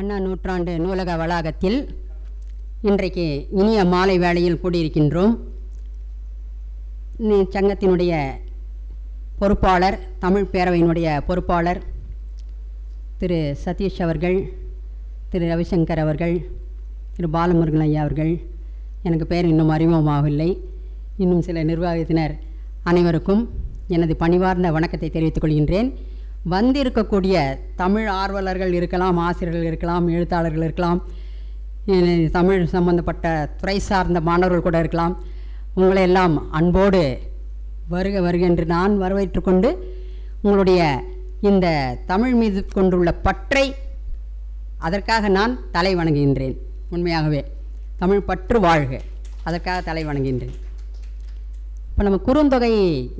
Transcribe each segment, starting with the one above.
அண்ணா நூற்றாண்டு நூலக வளாகத்தில் இன்றைக்கு இனிய மாலை வேளையில் கூடியிருக்கின்றோம். சங்கத்தினுடைய பொறுப்பாளர், தமிழ் பேரவையினுடைய பொறுப்பாளர் திரு சதீஷ் அவர்கள், திரு ரவிசங்கர் அவர்கள், திரு பாலமுருகன் ஐயா அவர்கள், எனக்கு பெயர் இன்னும் அறிமுகமாகவில்லை, இன்னும் சில நிர்வாகத்தினர் அனைவருக்கும் எனது பணிவார்ந்த வணக்கத்தை தெரிவித்துக் கொள்கின்றேன். வந்திருக்கக்கூடிய தமிழ் ஆர்வலர்கள் இருக்கலாம், ஆசிரியர்கள் இருக்கலாம், எழுத்தாளர்கள் இருக்கலாம், தமிழ் சம்பந்தப்பட்ட துறை சார்ந்த மாணவர்கள் கூட இருக்கலாம். உங்களை எல்லாம் அன்போடு வருக வருக என்று நான் வரவேற்று கொண்டு உங்களுடைய இந்த தமிழ் மீது கொண்டுள்ள பற்றை அதற்காக நான் தலை வணங்குகின்றேன். உண்மையாகவே தமிழ் பற்று வாழ்க, அதற்காக தலை வணங்குகின்றேன். இப்போ நம்ம குறுந்தொகை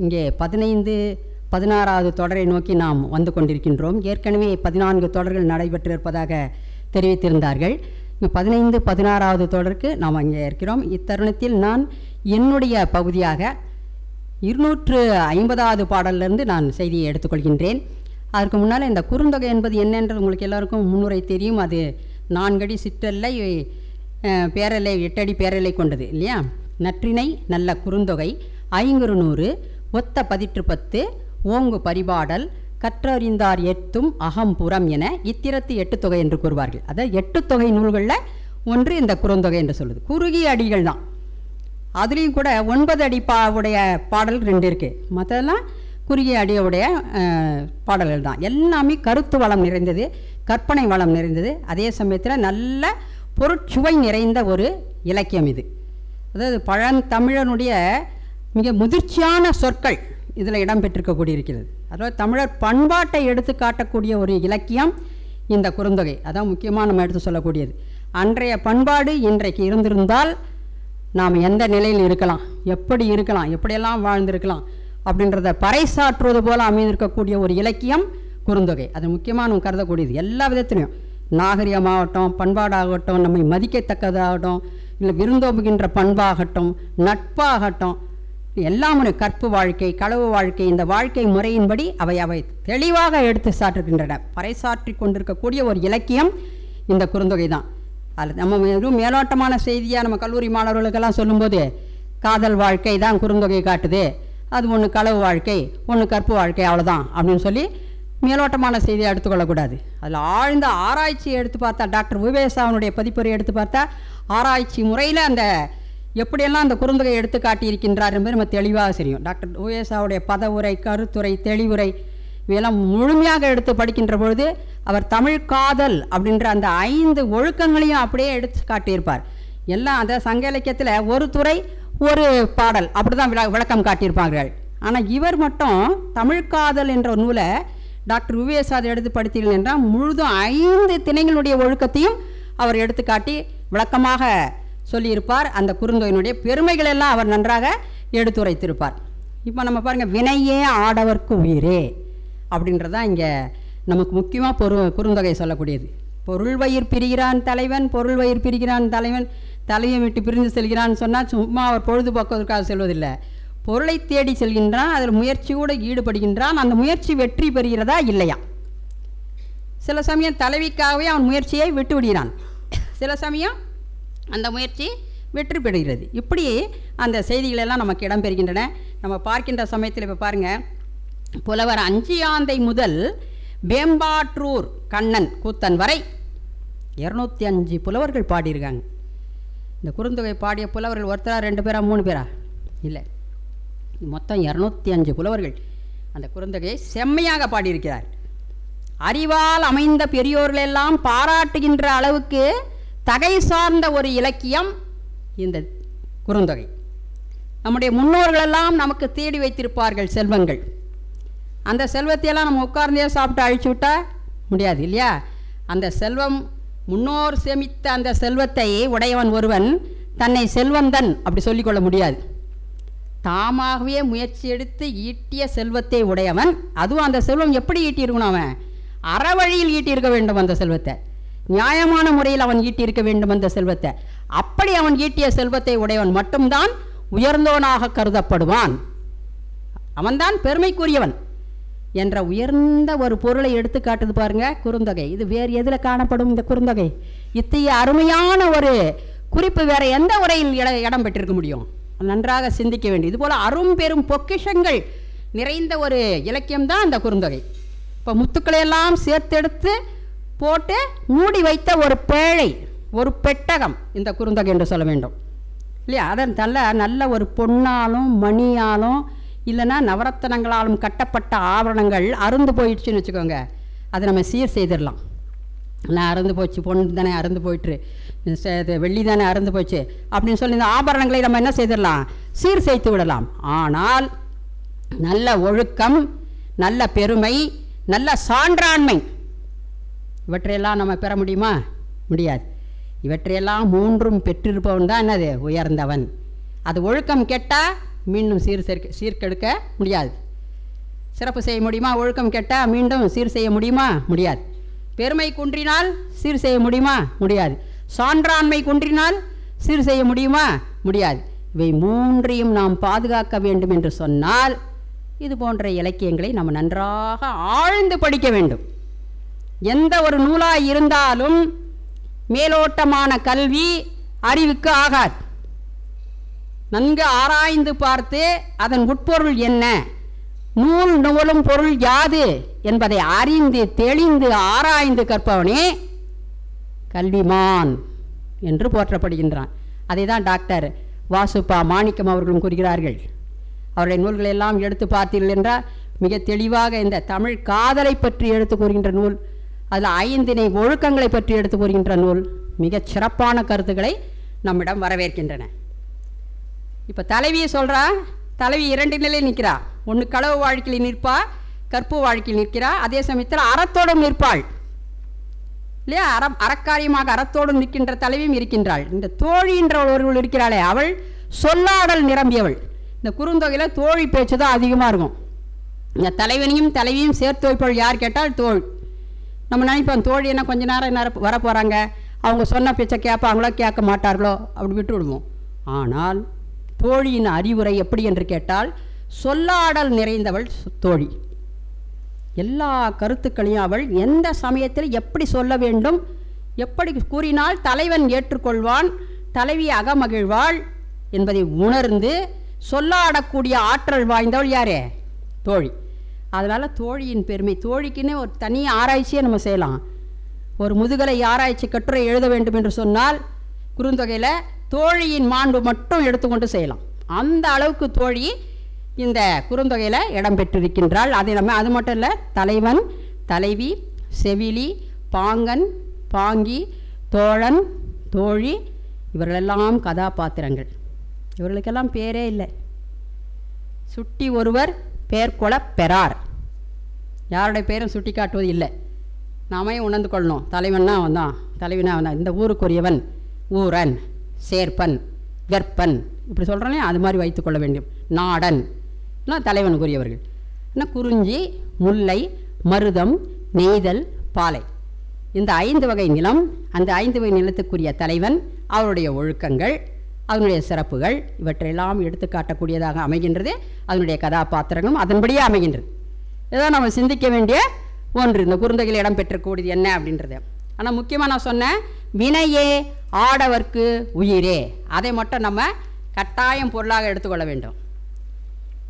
இங்கே 15-16வது தொடரை நோக்கி நாம் வந்து கொண்டிருக்கின்றோம். ஏற்கனவே 14 தொடர்கள் நடைபெற்றிருப்பதாக தெரிவித்திருந்தார்கள். 15-16வது தொடருக்கு நாம் அங்கே இருக்கிறோம். இத்தருணத்தில் நான் என்னுடைய பகுதியாக 250வது பாடலிருந்து நான் செய்தியை எடுத்துக்கொள்கின்றேன். அதற்கு முன்னால் இந்த குறுந்தொகை என்பது என்னன்றது உங்களுக்கு எல்லாருக்கும் முன்னுரை தெரியும். அது 4 அடி சிற்றல்லை, பேரலை 8 அடி பேரலை கொண்டது இல்லையா? நற்றினை நல்ல குறுந்தொகை, ஐங்குறுநூறு, ஒத்த பதிற்று 10, ஓங்கு பரிபாடல், கற்றறிந்தார் ஏத்தும் அகம்புறம் என இத்திரத்து 8 தொகை என்று கூறுவார்கள். அதாவது 8 தொகை நூல்களில் ஒன்று இந்த குறுந்தொகை என்று சொல்லுது. குறுகிய அடிகள் தான். அதுலேயும் கூட 9 அடி உடைய பாடல் 2 இருக்குது. மற்றதெல்லாம் குறுகிய அடியுடைய பாடல்கள் தான். எல்லாமே கருத்து வளம் நிறைந்தது, கற்பனை வளம் நிறைந்தது, அதே சமயத்தில் நல்ல பொருட்சுவை நிறைந்த ஒரு இலக்கியம் இது. அதாவது பழந்தமிழனுடைய மிக முதிர்ச்சியான சொற்கள் இதில் இடம்பெற்றிருக்கக்கூடிய இருக்கிறது. அதாவது தமிழர் பண்பாட்டை எடுத்து காட்டக்கூடிய ஒரு இலக்கியம் இந்த குறுந்தொகை. அதான் முக்கியமாக நம்ம எடுத்து சொல்லக்கூடியது. அன்றைய பண்பாடு இன்றைக்கு இருந்திருந்தால் நாம் எந்த நிலையில் இருக்கலாம், எப்படி இருக்கலாம், எப்படியெல்லாம் வாழ்ந்திருக்கலாம் அப்படின்றத பறைசாற்றுவது போல் அமைந்திருக்கக்கூடிய ஒரு இலக்கியம் குறுந்தொகை. அது முக்கியமாக நம்ம கருதக்கூடியது. எல்லா விதத்திலையும் நாகரிகமாகட்டும், பண்பாடாகட்டும், நம்மை மதிக்கத்தக்கதாகட்டும், இல்லை விருந்தோம்புகின்ற பண்பாகட்டும், நட்பாகட்டும், எல்லாம் ஒரு கற்பு வாழ்க்கை, களவு வாழ்க்கை, இந்த வாழ்க்கை முறையின்படி அவை தெளிவாக எடுத்து சாற்றுகின்றன. பறைசாற்றி கொண்டிருக்கக்கூடிய ஒரு இலக்கியம் இந்த குறுந்தொகை தான். அதில் நம்ம வெறும் மேலோட்டமான செய்தியாக நம்ம கல்லூரி மாணவர்களுக்கெல்லாம் சொல்லும்போது காதல் வாழ்க்கை தான் குறுந்தொகை காட்டுது, அது ஒன்று களவு வாழ்க்கை, ஒன்று கற்பு வாழ்க்கை, அவ்வளோதான் அப்படின்னு சொல்லி மேலோட்டமான செய்தியை எடுத்துக்கொள்ளக்கூடாது. அதில் ஆழ்ந்த ஆராய்ச்சியை எடுத்து பார்த்தா, டாக்டர் உவேசாவனுடைய பதிப்புரை எடுத்து பார்த்தா ஆராய்ச்சி முறையில் அந்த எப்படியெல்லாம் அந்த குறுந்தொகை எடுத்து காட்டியிருக்கின்றார் என்பது நம்ம தெளிவாக தெரியும். டாக்டர் உவேசாவுடைய பதவுரை, கருத்துரை, தெளிவுரை இவையெல்லாம் முழுமையாக எடுத்து படிக்கின்ற பொழுது அவர் தமிழ் காதல் அப்படின்ற அந்த 5 ஒழுக்கங்களையும் அப்படியே எடுத்து காட்டியிருப்பார். எல்லாம் அந்த சங்க இலக்கியத்தில் ஒரு துறை ஒரு பாடல் அப்படி தான் விளக்கம் காட்டியிருப்பார்கள். ஆனால் இவர் மட்டும் தமிழ் காதல் என்ற ஒரு நூலை டாக்டர் உவேசாதை எடுத்து படித்தீர்கள் என்றால் முழுதும் 5 திணைகளுடைய ஒழுக்கத்தையும் அவர் எடுத்து காட்டி விளக்கமாக சொல்லியிருப்பார். அந்த குறுந்தொகையினுடைய பெருமைகள் எல்லாம் அவர் நன்றாக எடுத்துரைத்திருப்பார். இப்போ நம்ம பாருங்கள், வினையே ஆடவர்க்கு உயிரே அப்படின்றதான் இங்கே நமக்கு முக்கியமாக குறுந்தொகை சொல்லக்கூடியது. பொருள் வயிர் பிரிகிறான் தலைவன், பொருள் வயிர் பிரிகிறான் தலைவன், தலையை விட்டு பிரிந்து செல்கிறான்னு சொன்னால் சும்மா அவர் பொழுதுபோக்குவதற்காக செல்வதில்லை. பொருளை தேடி செல்கின்றான், அதில் முயற்சியோடு ஈடுபடுகின்றான். அந்த முயற்சி வெற்றி பெறுகிறதா இல்லையா? சில சமயம் தலைவிக்காகவே அவன் முயற்சியை விட்டு விடுகிறான், சில சமயம் அந்த முயற்சி வெற்றி பெறுகிறது. இப்படி அந்த செய்திகளெல்லாம் நமக்கு இடம்பெறுகின்றன. நம்ம பார்க்கின்ற சமயத்தில் இப்போ பாருங்கள், புலவர் அஞ்சியாந்தை முதல் வேம்பாற்றூர் கண்ணன் கூத்தன் வரை 205 புலவர்கள் பாடியிருக்காங்க. இந்த குறுந்தொகை பாடிய புலவர்கள் ஒருத்தரா, 2 பேரா, 3 பேரா? இல்லை, மொத்தம் 205 புலவர்கள் அந்த குறுந்தொகையை செம்மையாக பாடியிருக்கிறார். அறிவால் அமைந்த பெரியோர்களெல்லாம் பாராட்டுகின்ற அளவுக்கு தகை சார்ந்த ஒரு இலக்கியம் இந்த குறுந்தொகை. நம்முடைய முன்னோர்களெல்லாம் நமக்கு தேடி வைத்திருப்பார்கள் செல்வங்கள். அந்த செல்வத்தையெல்லாம் நம்ம உட்கார்ந்தே சாப்பிட்டு அழிச்சு விட்டால் முடியாது இல்லையா? அந்த செல்வம், முன்னோர் சேமித்த அந்த செல்வத்தை உடையவன் ஒருவன் தன்னை செல்வந்தன் அப்படி சொல்லிக்கொள்ள முடியாது. தாமாகவே முயற்சி எடுத்து ஈட்டிய செல்வத்தை உடையவன். அதுவும் அந்த செல்வம் எப்படி ஈட்டியிருக்கணும்? அவன் அறவழியில் ஈட்டியிருக்க வேண்டும். அந்த செல்வத்தை நியாயமான முறையில் அவன் ஈட்டியிருக்க வேண்டும். அந்த செல்வத்தை அப்படி அவன் ஈட்டிய செல்வத்தை உடையவன் மட்டும்தான் உயர்ந்தவனாக கருதப்படுவான். அவன்தான் பெருமைக்குரியவன். என்ற உயர்ந்த ஒரு பொருளை எடுத்து காட்டுது பாருங்க குறுந்தொகை. இது வேறு எதில் காணப்படும் இந்த குறுந்தொகை? இத்தகைய அருமையான ஒரு குறிப்பு வேற எந்த உரையில் இடம் பெற்றிருக்க முடியும்? நன்றாக சிந்திக்க வேண்டும். இதுபோல் அரும்பெரும் பொக்கிஷங்கள் நிறைந்த ஒரு இலக்கியம்தான் அந்த குறுந்தொகை. இப்போ முத்துக்களையெல்லாம் சேர்த்தெடுத்து போட்டு மூடி வைத்த ஒரு பேழை, ஒரு பெட்டகம் இந்த குறுந்தொகை என்று சொல்ல வேண்டும் இல்லையா? அதன் நல்ல ஒரு பொன்னாலும் மணியாலும் இல்லைன்னா நவரத்தனங்களாலும் கட்டப்பட்ட ஆபரணங்கள் அருந்து போயிடுச்சுன்னு வச்சுக்கோங்க, அதை நம்ம சீர் செய்திடலாம். நான் அருந்து போச்சு, பொண்ணு தானே அருந்து போயிட்டு, வெள்ளி தானே அருந்து போச்சு அப்படின்னு சொல்லி இந்த ஆபரணங்களை நம்ம என்ன செய்திடலாம்? சீர் செய்து விடலாம். ஆனால் நல்ல ஒழுக்கம், நல்ல பெருமை, நல்ல சான்றாண்மை இவற்றையெல்லாம் நம்ம பெற முடியுமா? முடியாது. இவற்றையெல்லாம் மூன்றும் பெற்றிருப்பவன் தான் என்னது? உயர்ந்தவன். அது ஒழுக்கம் கெட்டால் மீண்டும் சீர்கெடுக்க முடியாது. சிறப்பு செய்ய முடியுமா? ஒழுக்கம் கெட்டால் மீண்டும் சீர் செய்ய முடியுமா? முடியாது. பெருமை குன்றினால் சீர் செய்ய முடியுமா? முடியாது. சான்றாண்மை குன்றினால் சீர் செய்ய முடியுமா? முடியாது. இவை மூன்றையும் நாம் பாதுகாக்க வேண்டும் என்று சொன்னால் இது போன்ற இலக்கியங்களை நம்ம நன்றாக ஆழ்ந்து படிக்க வேண்டும். எந்த ஒரு நூலாக இருந்தாலும் மேலோட்டமான கல்வி அறிவுக்கு ஆகாது. நன்கு ஆராய்ந்து பார்த்து அதன் உட்பொருள் என்ன, நூலும் பொருள் யாது என்பதை அறிந்து தெளிந்து ஆராய்ந்து கற்பவனே கல்விமான் என்று போற்றப்படுகின்றான். அதை தான் டாக்டர் வாசுப்பா மாணிக்கம் அவர்களும் கூறுகிறார்கள். அவருடைய நூல்களை எல்லாம் எடுத்து பார்த்தீர்கள் என்றால் மிக தெளிவாக இந்த தமிழ் காதலை பற்றி எடுத்து கூறுகின்ற நூல், அதில் 5 ஒழுக்கங்களை பற்றி எடுத்து கூறுகின்ற நூல் மிகச் சிறப்பான கருத்துக்களை நம்மிடம் வரவேற்கின்றன. இப்போ தலைவியை சொல்கிறா, தலைவி 2 நிலையில் நிற்கிறா. ஒன்று களவு வாழ்க்கையில் நிற்பா, கற்பு வாழ்க்கையில் நிற்கிறா. அதே சமயத்தில் அறத்தோடும் நிற்பாள் இல்லையா? அறக்காரியமாக அறத்தோடும் நிற்கின்ற தலைவியும் இருக்கின்றாள். இந்த தோழி என்ற ஒருவள் இருக்கிறாளே, அவள் சொல்லாடல் நிரம்பியவள். இந்த குறுந்தொகையில் தோழி பேச்சு தான் அதிகமாக இருக்கும். இந்த தலைவியும் சேர்த்து வைப்பவள் யார் கேட்டால் தோழி. நம்ம நினைப்போம் தோழி என்ன கொஞ்ச நேரம் வர போகிறாங்க, அவங்க சொன்ன பேச்சை கேட்பாங்களோ கேட்க மாட்டார்களோ அப்படி விட்டு விடுவோம். ஆனால் தோழியின் அறிவுரை எப்படி என்று கேட்டால் சொல்லாடல் நிறைந்தவள் தோழி. எல்லா கருத்துக்களையும் அவள் எந்த சமயத்தில் எப்படி சொல்ல வேண்டும், எப்படி கூறினால் தலைவன் ஏற்றுக்கொள்வான், தலைவி அகமகிழ்வாள் என்பதை உணர்ந்து சொல்லாடக்கூடிய ஆற்றல் வாய்ந்தவள் யாரே? தோழி. அதனால் தோழியின் பெருமை, தோழிக்குன்னு ஒரு தனி ஆராய்ச்சியை நம்ம செய்யலாம். ஒரு முதுகலை ஆராய்ச்சி கட்டுரை எழுத வேண்டும் என்று சொன்னால் குறுந்தொகையில் தோழியின் மாண்பு மட்டும் எடுத்துக்கொண்டு செய்யலாம். அந்த அளவுக்கு தோழி இந்த குறுந்தொகையில் இடம்பெற்றிருக்கின்றாள். அதை நம்ம அது மட்டும் இல்லை, தலைவன், தலைவி, செவிலி, பாங்கன், பாங்கி, தோழன், தோழி இவர்களெல்லாம் கதாபாத்திரங்கள். இவர்களுக்கெல்லாம் பேரே இல்லை. சுட்டி ஒருவர் பேர் கொள பெறார். யாருடைய பேரும் சுட்டி காட்டுவது இல்லை. நாமே உணர்ந்து கொள்ளணும். தலைவன்னா அவன் தான், தலைவனா அவன் தான், இந்த ஊருக்குரியவன், ஊரன், சேர்ப்பன், வெற்பன் இப்படி சொல்கிறோன்னே அது மாதிரி வைத்துக்கொள்ள வேண்டும். நாடன் தலைவனுக்குரியவர்கள். என்ன குறிஞ்சி, முல்லை, மருதம், நெய்தல், பாலை இந்த 5 வகை நிலம். அந்த 5 வகை நிலத்துக்குரிய தலைவன், அவருடைய ஒழுக்கங்கள், அதனுடைய சிறப்புகள் இவற்றையெல்லாம் எடுத்து காட்டக்கூடியதாக அமைகின்றது. அதனுடைய கதாபாத்திரங்களும் அதன்படியே அமைகின்றது. இதுதான் நம்ம சிந்திக்க வேண்டிய ஒன்று. இந்த குறுந்தொகையில் இடம் பெற்றக்கூடியது என்ன அப்படின்றது. ஆனால் முக்கியமாக நான் சொன்னேன், வினையே ஆடவர்க்கு உயிரே, அதை மட்டும் நம்ம கட்டாயம் பொருளாக எடுத்துக்கொள்ள வேண்டும்.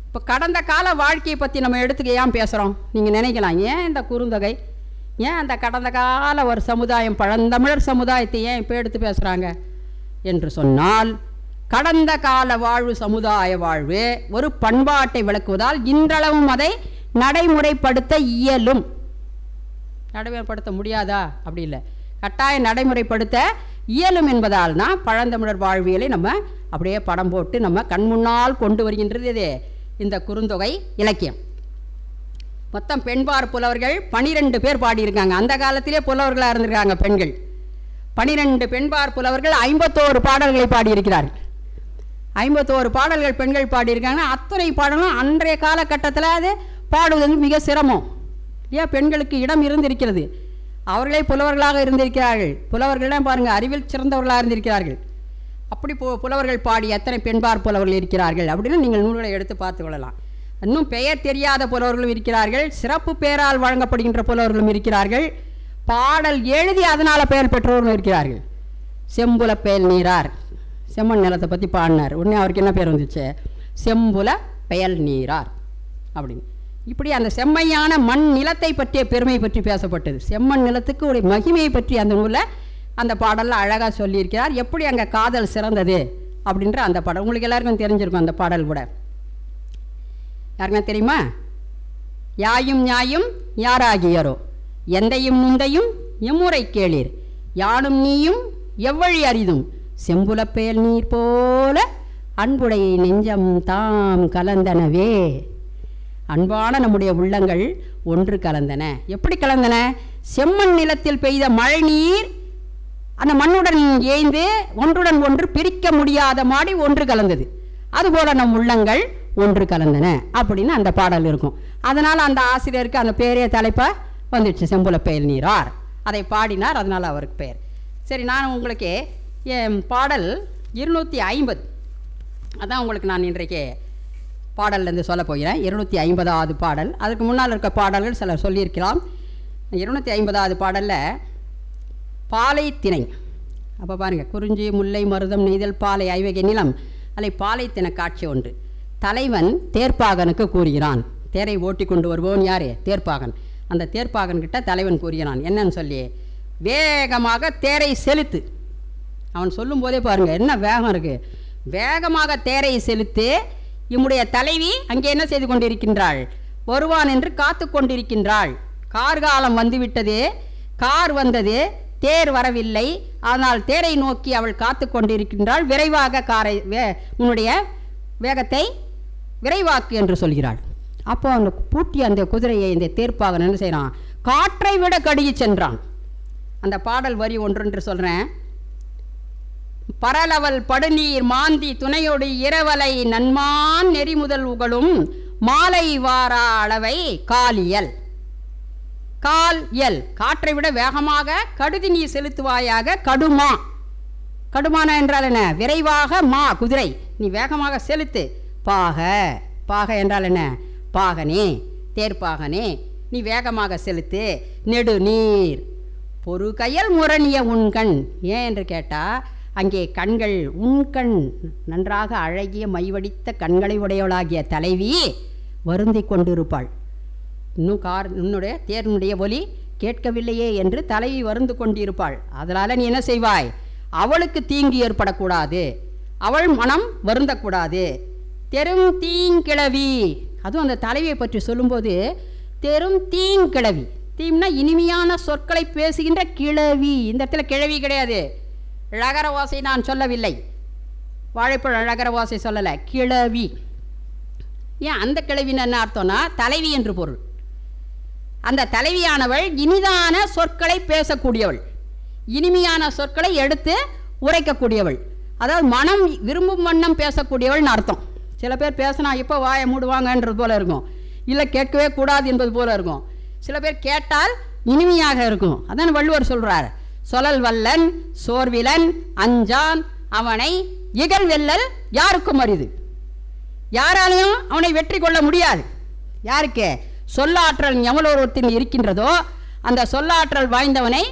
இப்போ கடந்த கால வாழ்க்கையை பற்றி நம்ம எடுத்துக்க ஏன் பேசுகிறோம் நீங்கள் நினைக்கலாம். ஏன் இந்த குறுந்தொகை, ஏன் அந்த கடந்த கால ஒரு சமுதாயம், பழந்தமிழர் சமுதாயத்தை ஏன் இப்போ எடுத்து பேசுகிறாங்க என்று சொன்னால், கடந்த கால வாழ்வு சமுதாய வாழ்வு ஒரு பண்பாட்டை விளக்குவதால் இன்றளவும் அதை நடைமுறைப்படுத்த இயலும். நடைமுறைப்படுத்த முடியாதா? அப்படி இல்லை, கட்டாயம் நடைமுறைப்படுத்த இயலும் என்பதால் தான் பழந்தமிழர் வாழ்வியலை நம்ம அப்படியே படம் போட்டு நம்ம கண் முன்னால் கொண்டு வருகின்றது இது இந்த குறுந்தொகை இலக்கியம். மொத்தம் பெண்பார் புலவர்கள் 12 பேர் பாடியிருக்காங்க. அந்த காலத்திலே புலவர்களாக இருந்திருக்காங்க பெண்கள். 12 பெண்பார் புலவர்கள் 51 பாடல்களை பாடியிருக்கிறார்கள். 51 பாடல்கள் பெண்கள் பாடியிருக்காங்க. அத்தனை பாடல்களும் அன்றைய காலகட்டத்தில் அது பாடுவது மிக சிரமம். ஏன் பெண்களுக்கு இடம் இருந்திருக்கிறது, அவர்களே புலவர்களாக இருந்திருக்கிறார்கள். புலவர்கள்லாம் பாருங்கள், அறிவில் சிறந்தவர்களாக இருந்திருக்கிறார்கள். அப்படி புலவர்கள் பாடி எத்தனை பெண்பார் புலவர்கள் இருக்கிறார்கள் அப்படின்னு நீங்கள் நூல்களை எடுத்து பார்த்து கொள்ளலாம். இன்னும் பெயர் தெரியாத புலவர்களும் இருக்கிறார்கள், சிறப்பு பெயரால் வழங்கப்படுகின்ற புலவர்களும் இருக்கிறார்கள், பாடல் எழுதி அதனால் பெயர் பெற்றவர்களும் இருக்கிறார்கள். செம்புல பெயல் நீரார் செம்மண் நிலத்தை பற்றி பாடினார். உடனே அவருக்கு என்ன பேர் வந்துச்சு? செம்புல பெயல் நீரார் அப்படின்னு. இப்படி அந்த செம்மையான மண் நிலத்தை பற்றிய பெருமை பற்றி பேசப்பட்டது. செம்மண் நிலத்துக்கு ஒரு மகிமையை பற்றி அந்த நூலில் அந்த பாடலில் அழகாக சொல்லியிருக்கிறார். எப்படி அங்கே காதல் சிறந்தது அப்படின்ற அந்த பாடல் உங்களுக்கு எல்லாருக்கும் தெரிஞ்சிருக்கும். அந்த பாடல் கூட யாருக்குன்னா தெரியுமா? யாயும் ஞாயும் யாராகியரோ எந்தையும் நுந்தையும் எம்முறை கேளீர் யானும் நீயும் எவ்வழி அரிதும் செம்புலப்பெயல் நீர் போல அன்புடைய நெஞ்சம் தாம் கலந்தனவே. அன்பான நம்முடைய உள்ளங்கள் ஒன்று கலந்தன. எப்படி கலந்தன? செம்மண் நிலத்தில் பெய்த மழை நீர் அந்த மண்ணுடன் ஏய்ந்து ஒன்றுடன் ஒன்று பிரிக்க முடியாத மாடி ஒன்று கலந்தது. அதுபோல் நம் உள்ளங்கள் ஒன்று கலந்தன அப்படின்னு அந்த பாடல் இருக்கும். அதனால் அந்த ஆசிரியருக்கு அந்த பேரே தலைப்பாக வந்துடுச்சு, செம்புல பெயல் நீரார். அதை பாடினார், அதனால் அவருக்கு பெயர். சரி, நான் உங்களுக்கு என் பாடல் 250 அதான் உங்களுக்கு நான் இன்றைக்கு பாடல்லேருந்து சொல்ல போகிறேன். 250வது பாடல். அதுக்கு முன்னால் இருக்க பாடல்கள் சிலர் சொல்லியிருக்கலாம். 250வது பாடலில் பாலை திணை. அப்போ பாருங்கள், குறிஞ்சி முல்லை மருதம் நெய்தல் பாலை ஐவகை நிலம் அல்லை பாலை திணை காட்சி ஒன்று. தலைவன் தேர்ப்பாகனுக்கு கூறுகிறான். தேரை ஓட்டி கொண்டு வருவோன் யார்? தேர்ப்பாகன். அந்த தேர்ப்பாகன்கிட்ட தலைவன் கூறுகிறான் என்னன்னு சொல்லி, வேகமாக தேரை செலுத்து. அவன் சொல்லும்போதே பாருங்கள் என்ன வேகம் இருக்குது. வேகமாக தேரை செலுத்து, இம்முடைய தலைவி அங்கே என்ன செய்து கொண்டிருக்கின்றாள்? வருவான் என்று காத்து கொண்டிருக்கின்றாள். கார்காலம் வந்துவிட்டது, கார் வந்தது, தேர் வரவில்லை. ஆனால் தேரை நோக்கி அவள் காத்து கொண்டிருக்கின்றாள். விரைவாக காரை உன்னுடைய வேகத்தை விரைவாக்கு என்று சொல்கிறாள். அப்போ அந்த பூட்டிய அந்த குதிரையை இந்த தேர்ப்பாகன் என்ன செய்கிறான்? காற்றை விட கடுகி சென்றான். அந்த பாடல் வரி ஒன்று சொல்கிறேன். பரலவல் படுநீர் மாந்தி துணையொடி இரவலை நன்மான் நெறிமுதல் உகளும் மாலை வாரா அளவை காலியல். கால் எல் காற்றை விட வேகமாக கடுதி நீ செலுத்துவாயாக. கடுமா, கடுமான என்றால் என்ன? விரைவாக. மா குதிரை, நீ வேகமாக செலுத்து. பாக, பாக என்றால் என்ன? பாகனே, தேர்ப்பாகனே, நீ வேகமாக செலுத்து. நெடு நீர் பொறுகையல் முரணிய உண்கண். ஏன் என்று கேட்டால், அங்கே கண்கள் உண்கண் நன்றாக அழகிய மைவடித்த கண்களை உடையவளாகிய தலைவி வருந்தி கொண்டிருப்பாள். இன்னும் உன்னுடைய தேர்னுடைய ஒலி கேட்கவில்லையே என்று தலைவி வருந்து கொண்டிருப்பாள். அதனால் நீ என்ன செய்வாய்? அவளுக்கு தீங்கு ஏற்படக்கூடாது, அவள் மனம் வருந்தக்கூடாது. தெரும் தீங்கிழவி, அதுவும் அந்த தலைவியை பற்றி சொல்லும்போது தெரும் தீங்கிழவி. தீம்னா இனிமையான சொற்களை பேசுகின்ற கிழவி. இந்த இடத்துல கிழவி கிடையாது, ழகர ஓசை நான் சொல்லவில்லை, வாழைப்பழ ழகர ஓசை சொல்லலை, கிழவி. ஏன் அந்த கிழவின்னு என்ன அர்த்தம்னா தலைவி என்று பொருள். அந்த தலைவியானவள் இனிதான சொற்களை பேசக்கூடியவள், இனிமையான சொற்களை எடுத்து உரைக்கக்கூடியவள். அதாவது மனம் விரும்பும் வண்ணம் பேசக்கூடியவள்னு அர்த்தம். சில பேர் பேசினா இப்போ வாயை மூடுவாங்கன்றது போல் இருக்கும், இல்லை கேட்கவே கூடாது என்பது போல் இருக்கும். சில பேர் கேட்டால் இனிமையாக இருக்கும். அதான் வள்ளுவர் சொல்கிறார், சொலல் வல்லன் சோர்விலன் அஞ்சான் அவனை இகழ் வெல்லல் யாருக்கும் அரிது. யாராலையும் அவனை வெற்றி கொள்ள முடியாது. யாருக்கு? சொல்லாற்றல் எவ்வளோருத்தின் இருக்கின்றதோ அந்த சொல்லாற்றல் வாய்ந்தவனை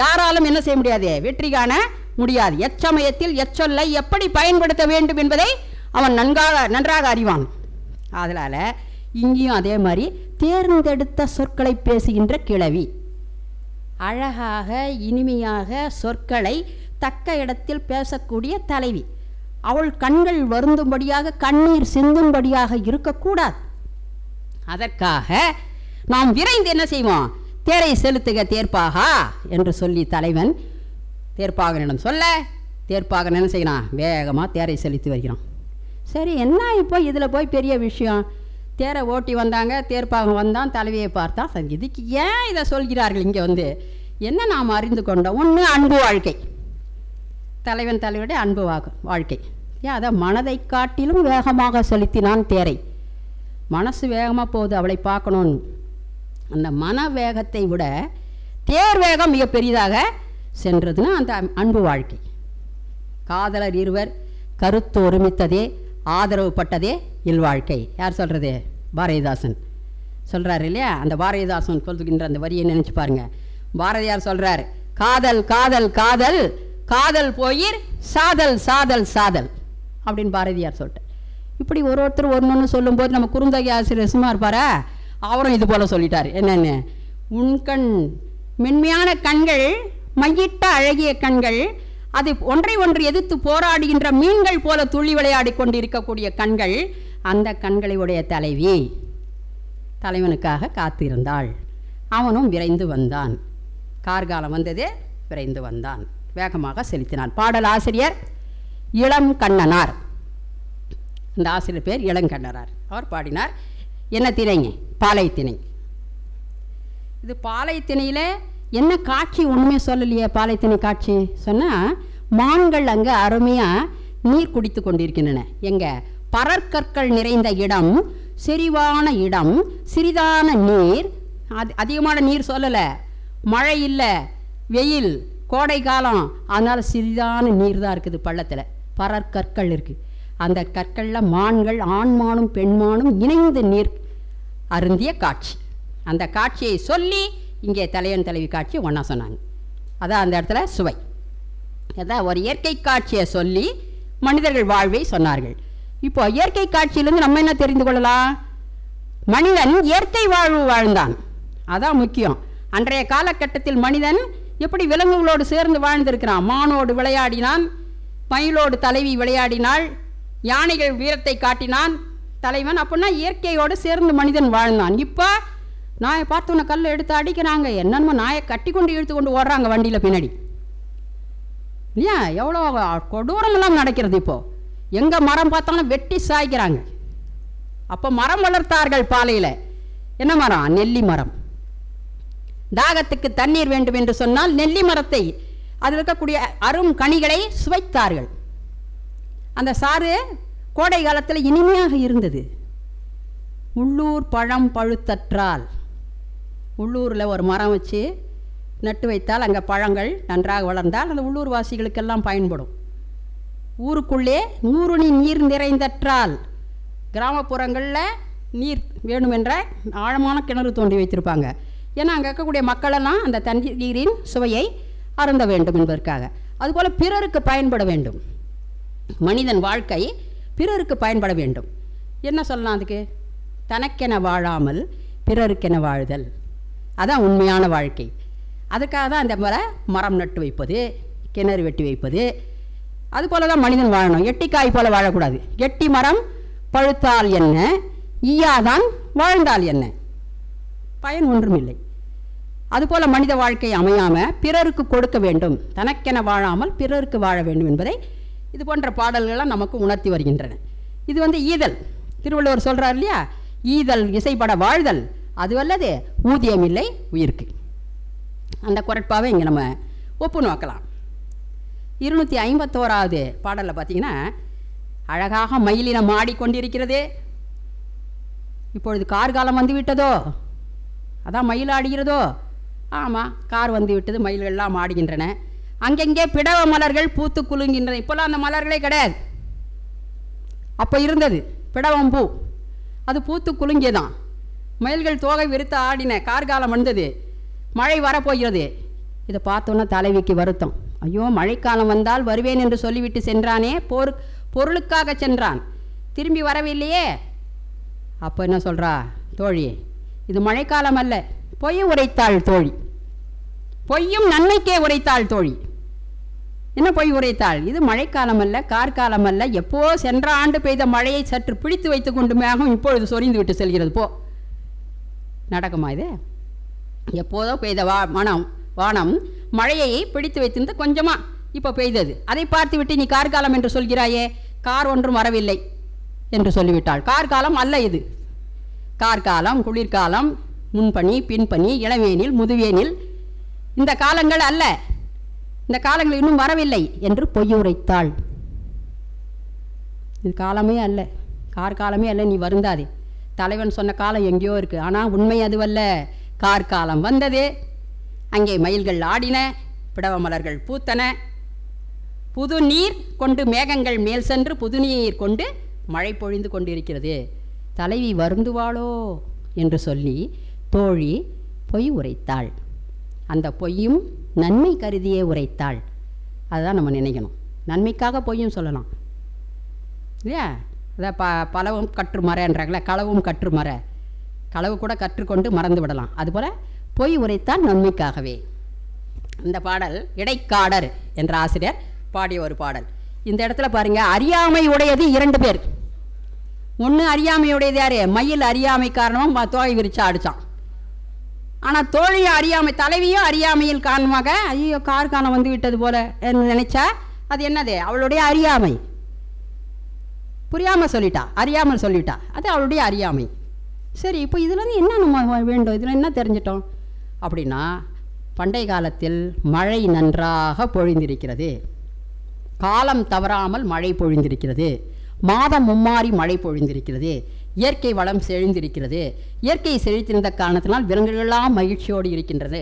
யாராலும் என்ன செய்ய முடியாது? வெற்றி காண முடியாது. எச்சமயத்தில் எச்சொல்லை எப்படி பயன்படுத்த வேண்டும் என்பதை அவன் நன்றாக அறிவான். அதனால் இங்கேயும் அதே மாதிரி தேர்ந்தெடுத்த சொற்களை பேசுகின்ற கிழவி, அழகாக இனிமையாக சொற்களை தக்க இடத்தில் பேசக்கூடிய தலைவி. அவள் கண்கள் வருந்தும்படியாக கண்ணீர் சிந்தும்படியாக இருக்கக்கூடாது. அதற்காக நாம் விரைந்து என்ன செய்வோம்? தேரை செலுத்துக தேர்ப்பாகா என்று சொல்லி தலைவன் தேர்ப்பாகனிடம் சொல்ல, தேர்ப்பாகன் என்ன செய்யணும்? வேகமாக தேரை செலுத்தி வருகிறான். சரி, என்ன இப்போ இதில் போய் பெரிய விஷயம்? தேரை ஓட்டி வந்தாங்க, தேர்ப்பாகன் வந்தான், தலைவியை பார்த்தான். சரி, இதுக்கு ஏன் இதை சொல்கிறார்கள்? இங்கே வந்து என்ன நாம் அறிந்து கொண்டோம்? ஒன்று அன்பு வாழ்க்கை, தலைவன் தலைவருடைய அன்பு வாழ்க்கை. ஏன் அதை மனதை காட்டிலும் வேகமாக செலுத்தினான் தேரை. மனசு வேகமாக போகுது அவளை பார்க்கணுன்னு. அந்த மன வேகத்தை விட தேர் வேகம் மிக பெரிதாக சென்றதுன்னா அந்த அன்பு வாழ்க்கை. காதலர் இருவர் கருத்து ஒருமித்ததே ஆதரவு பட்டதே இல்வாழ்க்கை. யார் சொல்கிறது? பாரதிதாசன் சொல்கிறார் இல்லையா? அந்த பாரதிதாசன் சொல்லுகின்ற அந்த வரியை நினச்சி பாருங்க. பாரதியார் சொல்கிறார், காதல் காதல் காதல் காதல் போயிர் சாதல் சாதல் சாதல் அப்படின்னு பாரதியார் சொல்லிட்டார். இப்படி ஒருத்தர் ஒன்று சொல்லும்போது நம்ம குறுந்தொகை ஆசிரியர் சும்மா இருப்பாரா? அவரும் இது போல் சொல்லிட்டார். என்னென்னு, உன் கண் மென்மையான கண்கள், மையிட்ட அழகிய கண்கள், அது ஒன்றை ஒன்று எதிர்த்து போராடுகின்ற மீன்கள் போல துள்ளி விளையாடி கொண்டு இருக்கக்கூடிய கண்கள், அந்த கண்களை உடைய தலைவி தலைவனுக்காக காத்திருந்தாள். அவனும் விரைந்து வந்தான். கார்காலம் வந்தது, விரைந்து வந்தான், வேகமாக செலுத்தினான். பாடல் ஆசிரியர் இளம் கண்ணனார். இந்த ஆசிரியர் பேர் இளங்கண்ணனார். அவர் பாடினார். என்ன திணைங்க? பாலை திணை. இது பாலை திணையில் என்ன காட்சி ஒன்றுமே சொல்லலையே. பாலை திணை காட்சி சொன்னால் மான்கள் அங்கே அருமையாக நீர் குடித்து கொண்டிருக்கின்றன. எங்கே? பரற்கற்கள் நிறைந்த இடம், செறிவான இடம், சிறிதான நீர். அதிகமான நீர் சொல்லலை, மழை இல்லை, வெயில், கோடை காலம், அதனால் சிறிதான நீர் தான் இருக்குது. பள்ளத்தில் பரற்கற்கள் இருக்குது. அந்த கற்களில் மான்கள், ஆண்மானும் பெண்மானும் இணைந்து நீர் அருந்திய காட்சி. அந்த காட்சியை சொல்லி இங்கே தலைவன் தலைவி காட்சி ஒன்றா சொன்னாங்க. அதான் அந்த இடத்துல சுவை. அதான் ஒரு இயற்கை காட்சியை சொல்லி மனிதர்கள் வாழ்வை சொன்னார்கள். இப்போ இயற்கை காட்சியிலேருந்து நம்ம என்ன தெரிந்து கொள்ளலாம்? மனிதன் இயற்கை வாழ்வு வாழ்ந்தான், அதான் முக்கியம். அன்றைய காலகட்டத்தில் மனிதன் எப்படி விலங்குகளோடு சேர்ந்து வாழ்ந்திருக்கிறான். மானோடு விளையாடினான், மயிலோடு தலைவி விளையாடினாள், யானைகள் வீரத்தை காட்டினான் தலைவன். அப்படின்னா இயற்கையோடு சேர்ந்து மனிதன் வாழ்ந்தான். இப்போ நாயை பார்த்தோன்னே கல் எடுத்து அடிக்கிறாங்க, என்னென்னமோ நாயை கட்டி கொண்டு இழுத்து கொண்டு ஓடுறாங்க வண்டியில் பின்னாடி, இல்லையா? எவ்வளோ கொடூரமெல்லாம் நடக்கிறது. இப்போது எங்கே மரம் பார்த்தாலும் வெட்டி சாய்க்கிறாங்க. அப்போ மரம் வளர்த்தார்கள் பாலையில். என்ன மரம்? நெல்லி மரம். தாகத்துக்கு தண்ணீர் வேண்டும் என்று சொன்னால் நெல்லி மரத்தை, அதில் இருக்கக்கூடிய அரும் கனிகளை சுவைத்தார்கள். அந்த சாறு கோடை காலத்தில் இனிமையாக இருந்தது. உள்ளூர் பழம் பழுத்தற்றால், உள்ளூரில் ஒரு மரம் வச்சு நட்டு வைத்தால் அங்கே பழங்கள் நன்றாக வளர்ந்தால் அந்த உள்ளூர் வாசிகளுக்கெல்லாம் பயன்படும். ஊருக்குள்ளே ஊருணி நீர் நிறைந்தற்றால், கிராமப்புறங்களில் நீர் வேணுமென்ற ஆழமான கிணறு தோண்டி வைத்திருப்பாங்க. ஏன்னா அங்கே இருக்கக்கூடிய மக்களெல்லாம் அந்த தண்ணீரின் சுவையை அருந்த வேண்டும் என்பதற்காக. அதுபோல் பிறருக்கு பயன்பட வேண்டும். மனிதன் வாழ்க்கை பிறருக்கு பயன்பட வேண்டும். என்ன சொல்லலாம் அதுக்கு? தனக்கென வாழாமல் பிறருக்கென வாழ்தல், அதான் உண்மையான வாழ்க்கை. அதுக்காக தான் அந்த மரம் நட்டு வைப்பது, கிணறு வெட்டி வைப்பது. அதுபோல தான் மனிதன் வாழணும். எட்டிக்காய் போல வாழக்கூடாது. எட்டி மரம் பழுத்தால் என்ன, ஈயாதான் வாழ்ந்தால் என்ன, பயன் ஒன்றுமில்லை. அதுபோல் மனித வாழ்க்கை அமையாமல் பிறருக்கு கொடுக்க வேண்டும், தனக்கென வாழாமல் பிறருக்கு வாழ வேண்டும் என்பதை இது போன்ற பாடல்கள்லாம் நமக்கு உணர்த்தி வருகின்றன. இது ஈதல். திருவள்ளுவர் சொல்கிறார் இல்லையா, ஈதல் இசைப்பட வாழ்தல் அதுவல்லது ஊதியம் இல்லை உயிருக்கு. அந்த குரட்பாவை இங்கே நம்ம ஒப்பு நோக்கலாம். 251வது பாடலில் பார்த்தீங்கன்னா, அழகாக மயிலினம் ஆடிக்கொண்டிருக்கிறது. இப்பொழுது கார்காலம் வந்து விட்டதோ, அதான் மயில் ஆடுகிறதோ? ஆமாம், கார் வந்து விட்டது, மயில்கள்லாம் ஆடுகின்றன. அங்கங்கே பிடவ மலர்கள் பூத்து குலுங்கின்றன. இப்போல்லாம் அந்த மலர்களே கிடையாது. அப்போ இருந்தது பிடவம் பூ, அது பூத்து குலுங்கியதான். மயில்கள் தோகை விரித்து ஆடின. கார்காலம் வந்தது, மழை வரப்போகிறது. இதை பார்த்தோன்னா தலைவிக்கு வருத்தம். ஐயோ, மழைக்காலம் வந்தால் வருவேன் என்று சொல்லிவிட்டு சென்றானே, பொருளுக்காக சென்றான், திரும்பி வரவில்லையே. அப்போ என்ன சொல்கிறா தோழி? இது மழைக்காலம் அல்ல, பொய் உரைத்தாள் தோழி. பொய்யும் நன்மைக்கே உரைத்தாள் தோழி. என்ன பொய் உரைத்தாள்? இது மழைக்காலம் அல்ல, கார்காலம் அல்ல, எப்போ சென்ற ஆண்டு பெய்த மழையை சற்று பிடித்து வைத்து கொண்டு மேகம் இப்பொழுது சொரிந்து விட்டு செல்கிறது. போ, நடக்குமா இது? எப்போதோ பெய்த வானம் மழையை பிடித்து வைத்திருந்த கொஞ்சமாக இப்போ பெய்தது. அதை பார்த்து விட்டு நீ கார்காலம் என்று சொல்கிறாயே, கார் ஒன்றும் வரவில்லை என்று சொல்லிவிட்டாள். கார்காலம் அல்ல இது. கார்காலம், குளிர்காலம், முன்பனி, பின்பனி, இளவேனில், முதுவேனில், இந்த காலங்கள் அல்ல, இந்த காலங்கள் இன்னும் வரவில்லை என்று பொய் உரைத்தாள். இது காலமே அல்ல, கார்காலமே அல்ல, நீ வருந்தாதே. தலைவன் சொன்ன காலம் எங்கேயோ இருக்குது, ஆனால் உண்மை அதுவல்ல. கார்காலம் வந்தது, அங்கே மயில்கள் ஆடின, பிடவ மலர்கள் பூத்தன, புது நீர் கொண்டு மேகங்கள் மேல் சென்று புது நீர் கொண்டு மழை பொழிந்து கொண்டிருக்கிறது. தலைவி வருந்துவாளோ என்று சொல்லி தோழி பொய் உரைத்தாள். அந்த பொய்யும் நன்மை கருதியே உரைத்தாள். அதுதான் நம்ம நினைக்கணும். நன்மைக்காக பொய்யும் சொல்லலாம் இல்லையா? அதான் பலவும் கற்று மறன்றாங்களே, களவும் கற்று மற, களவு கூட கற்றுக்கொண்டு மறந்து விடலாம். அதுபோல் பொய் உரைத்தால் நன்மைக்காகவே. இந்த பாடல் இடைக்காடர் என்ற ஆசிரியர் பாடிய ஒரு பாடல். இந்த இடத்துல பாருங்கள், அறியாமை உடையது 2 பேர். ஒன்று அறியாமையுடையது யார்? மயில் அறியாமை காரணமாக தோகை விரிச்சா அடித்தான். ஆனால் தோழியும் அறியாமை, தலைவியும் அறியாமையில் காரணமாக ஐயோ கார்கானம் வந்து விட்டது போல என்று நினைச்சா அது என்னது? அவளுடைய அறியாமை. புரியாமல் சொல்லிட்டா, அறியாமல் சொல்லிட்டா, அது அவளுடைய அறியாமை. சரி, இப்போ இதில் என்ன நம்ம வேண்டும்? இதில் என்ன தெரிஞ்சிட்டோம் அப்படின்னா, பண்டை காலத்தில் மழை நன்றாக பொழிந்திருக்கிறது, காலம் தவறாமல் மழை பொழிந்திருக்கிறது, மாதம் மும்மாறி மழை பொழிந்திருக்கிறது, இயற்கை வளம் செழிந்திருக்கிறது. இயற்கை செழித்திருந்த காரணத்தினால் விலங்குகளெல்லாம் மகிழ்ச்சியோடு இருக்கின்றது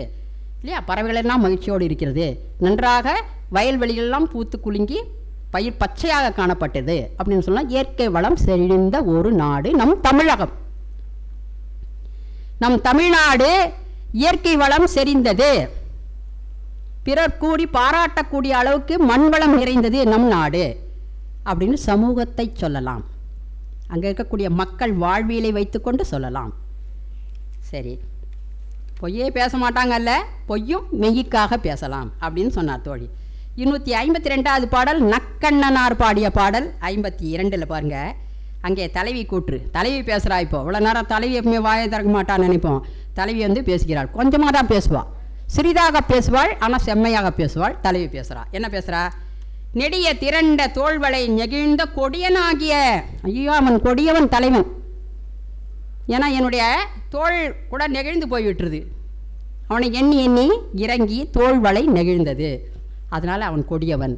இல்லையா? பறவைகளெல்லாம் மகிழ்ச்சியோடு இருக்கிறது. நன்றாக வயல்வெளிகளெல்லாம் பூத்து குலுங்கி பயிர் பச்சையாக காணப்பட்டது அப்படின்னு சொன்னால் இயற்கை வளம் செழிந்த ஒரு நாடு நம் தமிழகம். நம் தமிழ்நாடு இயற்கை வளம் செறிந்தது, பிறர் கூடி பாராட்டக்கூடிய அளவுக்கு மண்வளம் நிறைந்தது நம் நாடு அப்படின்னு சமூகத்தை சொல்லலாம். அங்கே இருக்கக்கூடிய மக்கள் வாழ்வியலை வைத்துக்கொண்டு சொல்லலாம். சரி, பொய்யே பேச மாட்டாங்கல்ல, பொய்யும் மெய்யுக்காக பேசலாம் அப்படின்னு சொன்னார் தோழி. 252வது பாடல் நக்கண்ணனார் பாடிய பாடல் 52 பாருங்கள். அங்கே தலைவி கூற்று. தலைவி பேசுகிறா. இப்போ இவ்வளோ நேரம் தலைவி எப்பவுமே வாயை திறக்க மாட்டான்னு நினைப்போம். தலைவி வந்து பேசுகிறாள். கொஞ்சமாக தான் பேசுவாள், சிறிதாக பேசுவாள், ஆனால் செம்மையாக பேசுவாள். தலைவி பேசுகிறா. என்ன பேசுகிறா? நெடிய திரண்ட தோள்வளை நெகிழ்ந்த கொடியனாகிய, ஐயோ அவன் கொடியவன் தலைவன், ஏன்னா என்னுடைய தோள் கூட நெகிழ்ந்து போய்விட்டுருது. அவனை எண்ணி எண்ணி இறங்கி தோள்வளை நெகிழ்ந்தது, அதனால் அவன் கொடியவன்.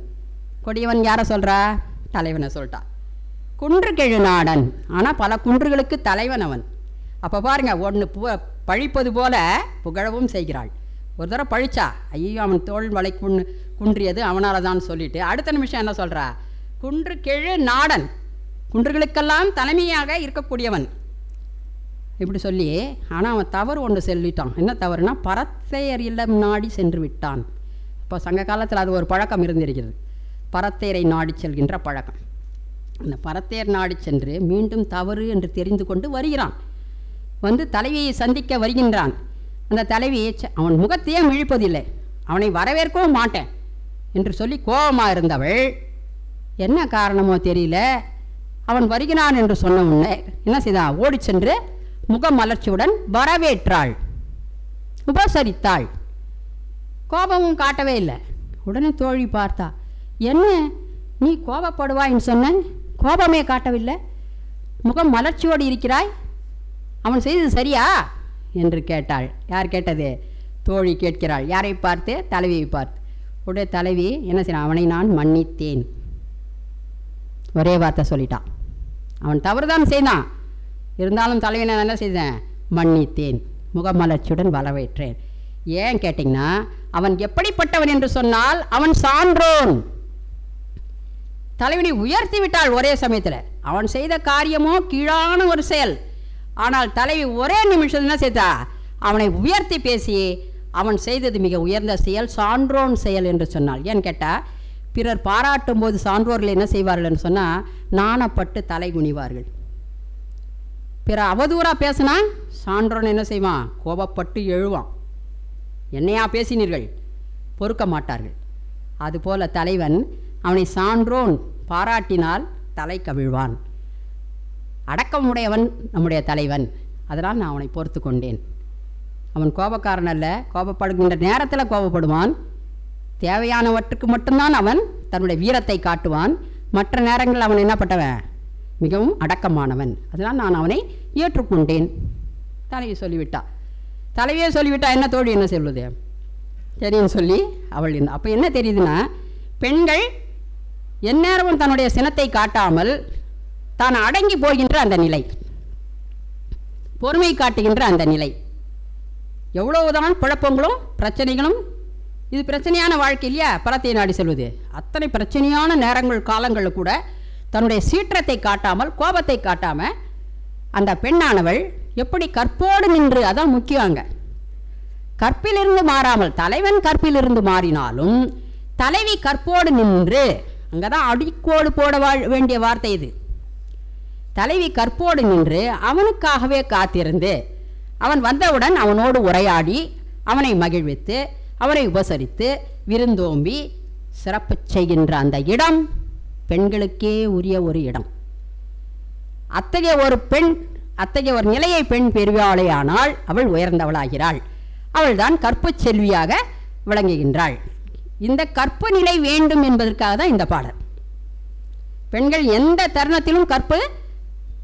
கொடியவன் யாரை சொல்கிறா? தலைவனை சொல்லிட்டா. குன்று கெழு நாடன், ஆனால் பல குன்றுகளுக்கு தலைவன் அவன். அப்போ பாருங்கள், ஒன்று பழிப்பது போல புகழவும் செய்கிறாள். ஒரு தடவை பழிச்சா ஐயோ அவன் தோல் வலை குன்றியது அவனால் தான் சொல்லிட்டு அடுத்த நிமிஷம் என்ன சொல்கிறா? குன்று கெழு நாடன், குன்றுகளுக்கெல்லாம் தலைமையாக இருக்கக்கூடியவன் இப்படி சொல்லி. ஆனால் அவன் தவறு ஒன்று சொல்லிட்டான். என்ன தவறுனா, பரத்தையர் இல்லம் நாடி சென்று விட்டான். இப்போ சங்க காலத்தில் அது ஒரு பழக்கம் இருந்திருக்கிறது, பரத்தையரை நாடி செல்கின்ற பழக்கம். அந்த பரத்தையர் நாடி சென்று மீண்டும் தவறு என்று தெரிந்து கொண்டு வருகிறான். வந்து தலைவியை சந்திக்க வருகின்றான். அந்த தலைவி அவன் முகத்தையே இழிப்பதில்லை, அவனை வரவேற்கவும் மாட்டேன் என்று சொல்லி கோபமாக இருந்தவள், என்ன காரணமோ தெரியல, அவன் வருகிறான் என்று சொன்ன உடனே என்ன செய்தான்? ஓடி சென்று முகமலர்ச்சியுடன் வரவேற்றாள், உபசரித்தாள். கோபமும் காட்டவே இல்லை. உடனே தோழி பார்த்தா, என்ன நீ கோபப்படுவாயின்னு சொன்ன, கோபமே காட்டவில்லை, முகம் மலர்ச்சியோடு இருக்கிறாய், அவன் செய்தது சரியா என்று கேட்டாள். யார் கேட்டது? தோழி கேட்கிறாள். யாரை பார்த்து? தலைவியை பார்த்து. உடைய தலைவி என்ன செய்யறான்? அவனை நான் மன்னித்தேன், ஒரே வார்த்தை சொல்லிட்டான். அவன் தவறுதான் செய்தான், இருந்தாலும் தலைவி நான் என்ன செய்தேன்? மன்னித்தேன், முகமலர்ச்சியுடன் வரவேற்றேன். ஏன் கேட்டிங்கன்னா, அவன் எப்படிப்பட்டவன் என்று சொன்னால் அவன் சான்றோன். தலைவனை உயர்த்தி விட்டாள் ஒரே சமயத்தில். அவன் செய்த காரியமோ கீழான ஒரு செயல், ஆனால் தலைவி ஒரே நிமிஷம் என்ன செய்தா? அவனை உயர்த்தி பேசி அவன் செய்தது மிக உயர்ந்த செயல், சான்றோன் செயல் என்று சொன்னாள். ஏன்னு கேட்டால், பிறர் பாராட்டும் போது சான்றோர்கள் என்ன செய்வார்கள் என்று சொன்னால் நாணப்பட்டு தலை குனிவார்கள். பிற அவதூறாக பேசினா சான்றோன் என்ன செய்வான்? கோபப்பட்டு எழுவான். என்னையா பேசினீர்கள்? பொறுக்க மாட்டார்கள். அதுபோல தலைவன் அவனை சான்றோன் பாராட்டினால் தலை கவிழ்வான். அடக்கமுடையவன் நம்முடைய தலைவன், அதனால் நான் அவனை பொறுத்து கொண்டேன். அவன் கோபக்காரன் அல்ல, கோபப்படுகின்ற நேரத்தில் கோபப்படுவான். தேவையானவற்றுக்கு மட்டும்தான் அவன் தன்னுடைய வீரத்தை காட்டுவான். மற்ற நேரங்களில் அவன் என்னப்பட்டவன்? மிகவும் அடக்கமானவன். அதனால் நான் அவனை ஏற்றுக்கொண்டேன். தலைவி சொல்லிவிட்டா. தலைவியே சொல்லிவிட்டா, என்ன தோழி என்ன சொல்லுது? தெரியும் சொல்லி அவள் இருந்தா. அப்போ என்ன தெரியுதுன்னா, பெண்கள் எந்நேரமும் தன்னுடைய சினத்தை காட்டாமல் தான் அடங்கி போகின்ற அந்த நிலை, பொறுமை காட்டுகின்ற அந்த நிலை. எவ்வளவுதான் குழப்பங்களும் பிரச்சனைகளும், இது பிரச்சனையான வாழ்க்கை இல்லையா? பரத்தை நாடி செல்வது. அத்தனை பிரச்சனையான நேரங்கள் காலங்களில் கூட தன்னுடைய சீற்றத்தை காட்டாமல், கோபத்தை காட்டாமல் அந்த பெண்ணானவள் எப்படி கற்போடு நின்று, அதான் முக்கியம். அங்கே கற்பிலிருந்து மாறாமல், தலைவன் கற்பிலிருந்து மாறினாலும் தலைவி கற்போடு நின்று, அங்கே தான் அடிக்கோடு போட வேண்டிய வார்த்தை இது. தலைவி கற்போடு நின்று அவனுக்காகவே காத்திருந்து, அவன் வந்தவுடன் அவனோடு உரையாடி அவனை மகிழ்வித்து அவனை உபசரித்து விருந்தோம்பி சிறப்பு செய்கின்ற அந்த இடம் பெண்களுக்கே உரிய ஒரு இடம். அத்தகைய ஒரு பெண், அத்தகைய ஒரு நிலையை பெண் பெறுவாளேயானால் அவள் உயர்ந்தவளாகிறாள். அவள்தான் கற்பு செல்வியாக விளங்குகின்றாள். இந்த கற்பு நிலை வேண்டும் என்பதற்காக தான் இந்த பாடல். பெண்கள் எந்த தருணத்திலும்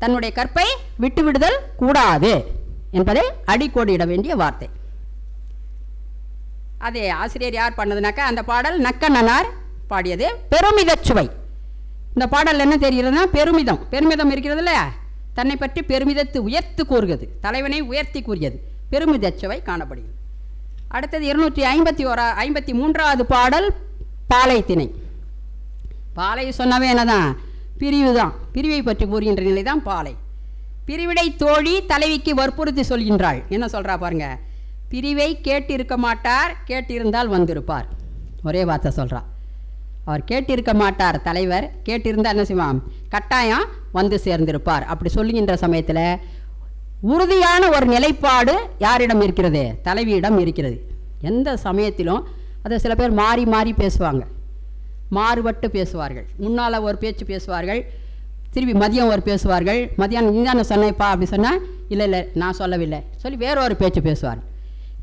தன்னுடைய கற்பை விட்டுவிடுதல் கூடாது என்பதை அடிக்கோடிட வேண்டிய வார்த்தை. அதே ஆசிரியர் யார் பண்ணதுனாக்கா, அந்த பாடல் நக்கண்ணனார் பாடியது. பெருமிதச் சுவை. இந்த பாடல் என்ன தெரிகிறதுனா, பெருமிதம் இருக்கிறது இல்லையா, தன்னை பற்றி பெருமிதத்து உயர்த்து கூறுகிறது, தலைவனை உயர்த்தி கூறியது, பெருமிதச் சுவை காணப்படுகிறது. அடுத்தது 253வது பாடல் பாலை திணை. பாலை சொன்னவே என்னதான், பிரிவு தான். பிரிவை பற்றி கூறுகின்ற நிலை தான் பாலை. பிரிவிடை தோழி தலைவிக்கு வற்புறுத்தி சொல்கின்றாள். என்ன சொல்கிறா பாருங்க, பிரிவை கேட்டிருக்க மாட்டார், கேட்டிருந்தால் வந்திருப்பார். ஒரே வார்த்தை சொல்கிறா. அவர் கேட்டிருக்க மாட்டார், தலைவர் கேட்டிருந்தால் என்ன செய்வான், கட்டாயம் வந்து சேர்ந்திருப்பார். அப்படி சொல்லுகின்ற சமயத்தில் உறுதியான ஒரு நிலைப்பாடு யாரிடம் இருக்கிறது, தலைவியிடம் இருக்கிறது. எந்த சமயத்திலும் அதை சில பேர் மாறி மாறி பேசுவாங்க, மாறுபட்டு பேசுவார்கள். முன்னால் ஒரு பேச்சு பேசுவார்கள், திருப்பி மதியம் ஒரு பேசுவார்கள். மதியானம் நீ தானே சொன்னேப்பா அப்படி சொன்னால், இல்லை நான் சொல்லவில்லை சொல்லி வேறொரு பேச்சு பேசுவார்கள்.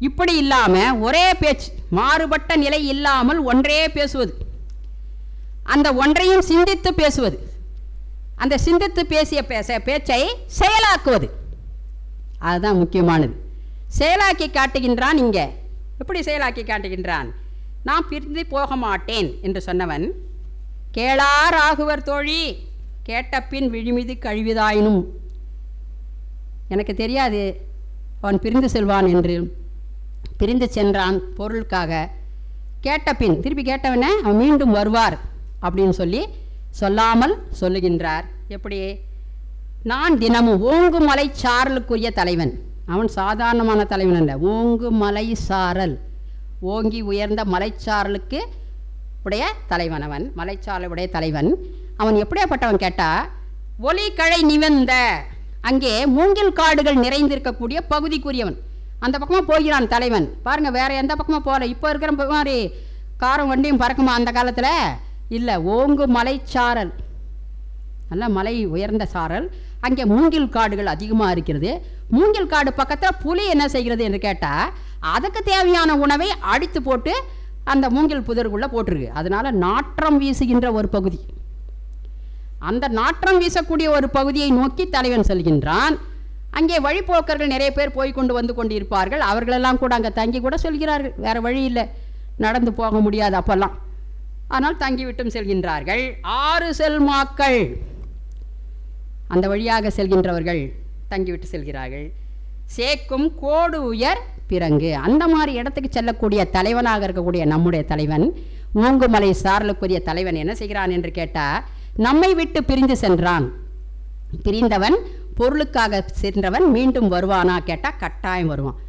இப்படி இல்லாமல் ஒரே பேச்சு, மாறுபட்ட நிலை இல்லாமல் ஒன்றே பேசுவது, அந்த ஒன்றையும் சிந்தித்து பேசுவது, அந்த சிந்தித்து பேசிய பேச்சை செயலாக்குவது, அதுதான் முக்கியமானது. செயலாக்கி காட்டுகின்றான். இங்கே எப்படி செயலாக்கி காட்டுகின்றான், நான் பிரிந்து போக மாட்டேன் என்று சொன்னவன், கேளார் ஆகுவர் தோழி கேட்ட பின் விழிமிது கழிவிதாயினும், எனக்கு தெரியாது அவன் பிரிந்து செல்வான் என்று, பிரிந்து சென்றான் பொருளுக்காக, கேட்ட பின் திருப்பி கேட்டவனே அவன் மீண்டும் வருவார் அப்படின்னு சொல்லி சொல்லாமல் சொல்லுகின்றார். எப்படி, நான் தினமும் ஓங்கு மலை சாரலுக்குரிய தலைவன். அவன் சாதாரணமான தலைவன் அல்ல, ஓங்கு மலை சாரல், ஓங்கி உயர்ந்த மலைச்சாரலுக்கு உடைய தலைவன் அவன், மலைச்சாரல் உடைய தலைவன். அவன் எப்படியாப்பட்டவன் கேட்டால், ஒலி கழை நிவந்த, அங்கே மூங்கில் காடுகள் நிறைந்திருக்கக்கூடிய பகுதிக்குரியவன். அந்த பக்கமாக போகிறான் தலைவன். பாருங்கள், வேறு எந்த பக்கமாக போகல. இப்போ இருக்கிற மாதிரி காரம் வண்டியும் பறக்குமா அந்த காலத்தில்? இல்லை, ஓங்கு மலைச்சாரல், நல்ல மலை உயர்ந்த சாரல். அங்கே மூங்கில் காடுகள் அதிகமாக இருக்கிறது. மூங்கில் காடு பக்கத்தில் புலி என்ன செய்கிறது என்று கேட்டால், அதுக்கு தேவையான உணவை அடித்து போட்டு அந்த மூங்கில் புதருக்குள்ளே போட்டிருக்கு. அதனால் நாற்றம் வீசுகின்ற ஒரு பகுதி, அந்த நாற்றம் வீசக்கூடிய ஒரு பகுதியை நோக்கி தலைவன் செல்கின்றான். அங்கே வழிபோக்கர்கள் நிறைய பேர் போய்கொண்டு வந்து கொண்டு இருப்பார்கள். அவர்களெல்லாம் கூட அங்கே தங்கி கூட சொல்கிறார்கள், வேறு வழி இல்லை, நடந்து போக முடியாது அப்போல்லாம், ஆனால் தங்கிவிட்டும் செல்கின்றார்கள். 6 செல்மாக்கள் அந்த வழியாக செல்கின்றவர்கள் தங்கிவிட்டு செல்கிறார்கள். சேக்கும் கோடு உயர் பிறங்கு, அந்த மாதிரி இடத்துக்கு செல்லக்கூடிய தலைவனாக இருக்கக்கூடிய நம்முடைய தலைவன், ஓங்குமலை சாரலுக்குரிய தலைவன் என்ன செய்கிறான் என்று கேட்டால், நம்மை விட்டு பிரிந்து சென்றான். பிரிந்தவன், பொருளுக்காக சென்றவன் மீண்டும் வருவானா கேட்டால் கட்டாயம் வருவான்.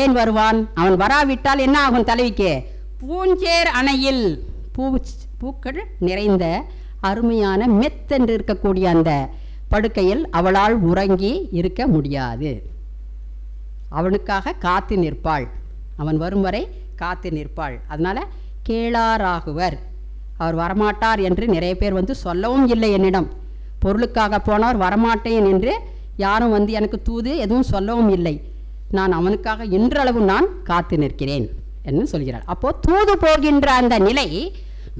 ஏன் வருவான்? அவன் வராவிட்டால் என்ன ஆகும் தலைவிக்கு? பூஞ்சேர் அணையில் பூக்கள் நிறைந்த அருமையான மெத்தென்று இருக்கக்கூடிய அந்த படுக்கையில் அவளால் உறங்கி இருக்க முடியாது. அவனுக்காக காத்து நிற்பாள், அவன் வரும் வரை காத்து நிற்பாள். அதனால் கேளாராகுவர், அவர் வரமாட்டார் என்று நிறைய பேர் வந்து சொல்லவும் இல்லை என்னிடம். பொருளுக்காக போனவர் வரமாட்டேன் என்று யாரும் வந்து எனக்கு தூது எதுவும் சொல்லவும் இல்லை. நான் அவனுக்காக இன்றளவு நான் காத்து நிற்கிறேன் என்று சொல்கிறார். அப்போது தூது போகின்ற அந்த நிலை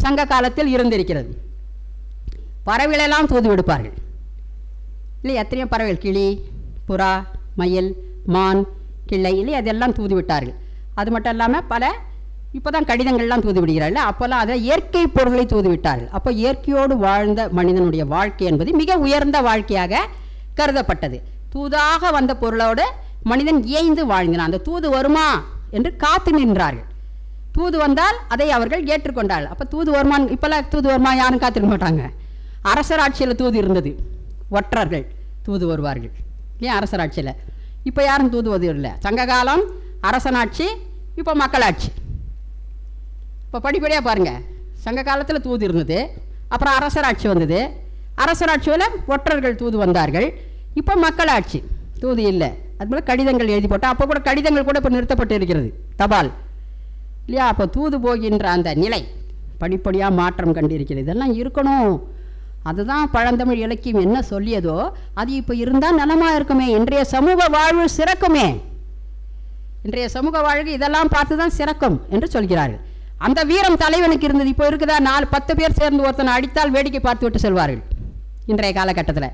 சங்க காலத்தில் இருந்திருக்கிறது. பறவைகளெல்லாம் தூது விடுப்பார்கள் இல்லை, எத்தனையோ பறவைகள், கிளி, புறா, மயில், மான், கிள்ளை இல்லை, அதெல்லாம் தூது விட்டார்கள். அது மட்டும் இல்லாமல் பல இப்போ தான் கடிதங்கள்லாம் தூது விடுகிறார்கள். அப்போல்லாம் அதை இயற்கை பொருளை தூது விட்டார்கள். அப்போ இயற்கையோடு வாழ்ந்த மனிதனுடைய வாழ்க்கை என்பது மிக உயர்ந்த வாழ்க்கையாக கருதப்பட்டது. தூதாக வந்த பொருளோடு மனிதன் இயைந்து வாழ்ந்தான். அந்த தூது வருமா என்று காத்து நின்றார்கள். தூது வந்தால் அதை அவர்கள் ஏற்றுக்கொண்டார்கள். அப்போ தூது வருமான், இப்போல்லாம் தூது வருமா யாரும் காத்திருக்க மாட்டாங்க. அரசராட்சியில் தூது இருந்தது, ஒற்றர்கள் தூது வருவார்கள். இல்லையா அரசராட்சியில். இப்போ யாரும் தூதுவது இல்லை. சங்க காலம் அரசனாட்சி, இப்போ மக்களாட்சி. இப்போ படிப்படியாக பாருங்கள், சங்க காலத்தில் தூது இருந்தது, அப்புறம் அரசராட்சி வந்தது, அரசராட்சியில் ஒற்றர்கள் தூது வந்தார்கள், இப்போ மக்களாட்சி தூது இல்லை. அதுபோல் கடிதங்கள் எழுதி போட்டால், அப்போ கூட கடிதங்கள் கூட இப்போ நிறுத்தப்பட்டு இருக்கிறது, தபால் இல்லையா. அப்போ தூது போகின்ற அந்த நிலை படிப்படியாக மாற்றம் கண்டிருக்கிறது. இதெல்லாம் இருக்கணும். அதுதான் பழந்தமிழ் இலக்கியம் என்ன சொல்லியதோ அது இப்போ இருந்தால் நலமாக இருக்குமே, இன்றைய சமூக வாழ்வு சிறக்குமே. இன்றைய சமூக வாழ்வு இதெல்லாம் பார்த்து தான் சிறக்கும் என்று சொல்கிறார்கள். அந்த வீரம் தலைவனுக்கு இருந்தது. இப்போ இருக்குதா? 4-10 பேர் சேர்ந்து ஒருத்தனை அடித்தால் வேடிக்கை பார்த்து விட்டு செல்வார்கள் இன்றைய காலகட்டத்தில்.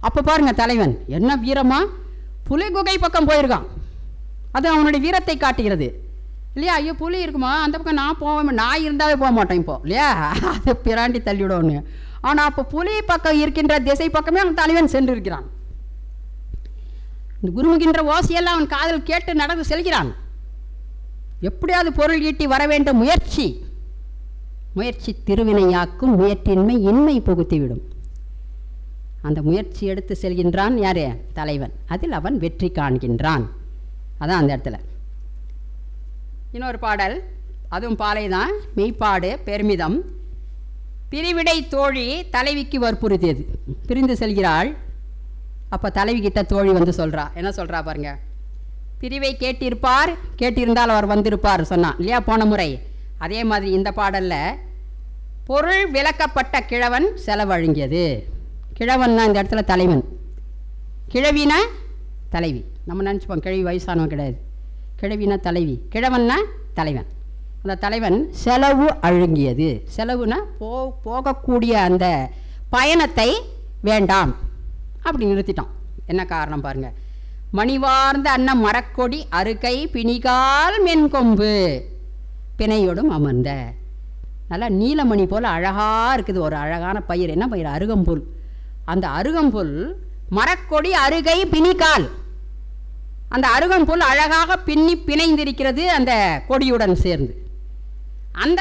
அப்போ பாருங்கள், தலைவன் என்ன வீரமா புலி குகை பக்கம் போயிருக்கான். அது அவனுடைய வீரத்தை காட்டுகிறது இல்லையா. ஐயோ புலி இருக்குமா, அந்த பக்கம் நான் போவேன், நான் இருந்தாவே போக மாட்டேன் இப்போ இல்லையா, அது பிராண்டி தள்ளிவிடோன்னு. ஆனால் அப்போ புலி பக்கம் இருக்கின்ற திசை பக்கமே அவன் தலைவன் சென்று இருக்கிறான். இந்த குருமுகின்ற ஓசையெல்லாம் அவன் காதல் கேட்டு நடந்து செல்கிறான். எப்படியாவது பொருள் ஈட்டி வர வேண்டும் முயற்சி. முயற்சி திருவினையாக்கும், முயற்சியின்மை இன்மை புகுத்திவிடும். அந்த முயற்சி எடுத்து செல்கின்றான் யார்? தலைவன். அதில் அவன் வெற்றி காண்கின்றான். அதான் அந்த இடத்துல இன்னொரு பாடல், அதுவும் பாலை தான். மெய்ப்பாடு பெருமிதம். பிரிவிடை தோழி தலைவிக்கு வற்புறுத்தியது. பிரிந்து செல்கிறாள். அப்போ தலைவி கிட்ட தோழி வந்து சொல்கிறா. என்ன சொல்கிறா பாருங்க. பிரிவை கேட்டிருப்பார், கேட்டிருந்தால் அவர் வந்திருப்பார் சொன்னான் இல்லையா போன முறை. அதே மாதிரி இந்த பாடலில் பொருள் விளக்கப்பட்ட கிழவன் செலவழுங்கியது. கிழவன்னா இந்த இடத்துல தலைவன், கிழவினா தலைவி. நம்ம நினச்சிப்போம் கிழவி வயசானவன் கிடையாது, கிழவினா தலைவி, கிழவன்னா தலைவன். அந்த தலைவன் செலவு அழுங்கியது. செலவுனா போகக்கூடிய அந்த பயணத்தை வேண்டாம் அப்படி நிறுத்திட்டான். என்ன காரணம் பாருங்கள். மணிவார்ந்த அன்னம் மரக்கொடி அறுகை பிணிகால் மென்கொம்பு பிணையோடும் அமர்ந்த. நல்லா நீலமணி போல் அழகாக இருக்குது ஒரு அழகான பயிர். என்ன பயிர்? அருகம்புல். அந்த அருகம்புல் மரக்கொடி அறுகை பிணிகால். அந்த அருகம்புல் அழகாக பிணைந்திருக்கிறது அந்த கொடியுடன் சேர்ந்து. அந்த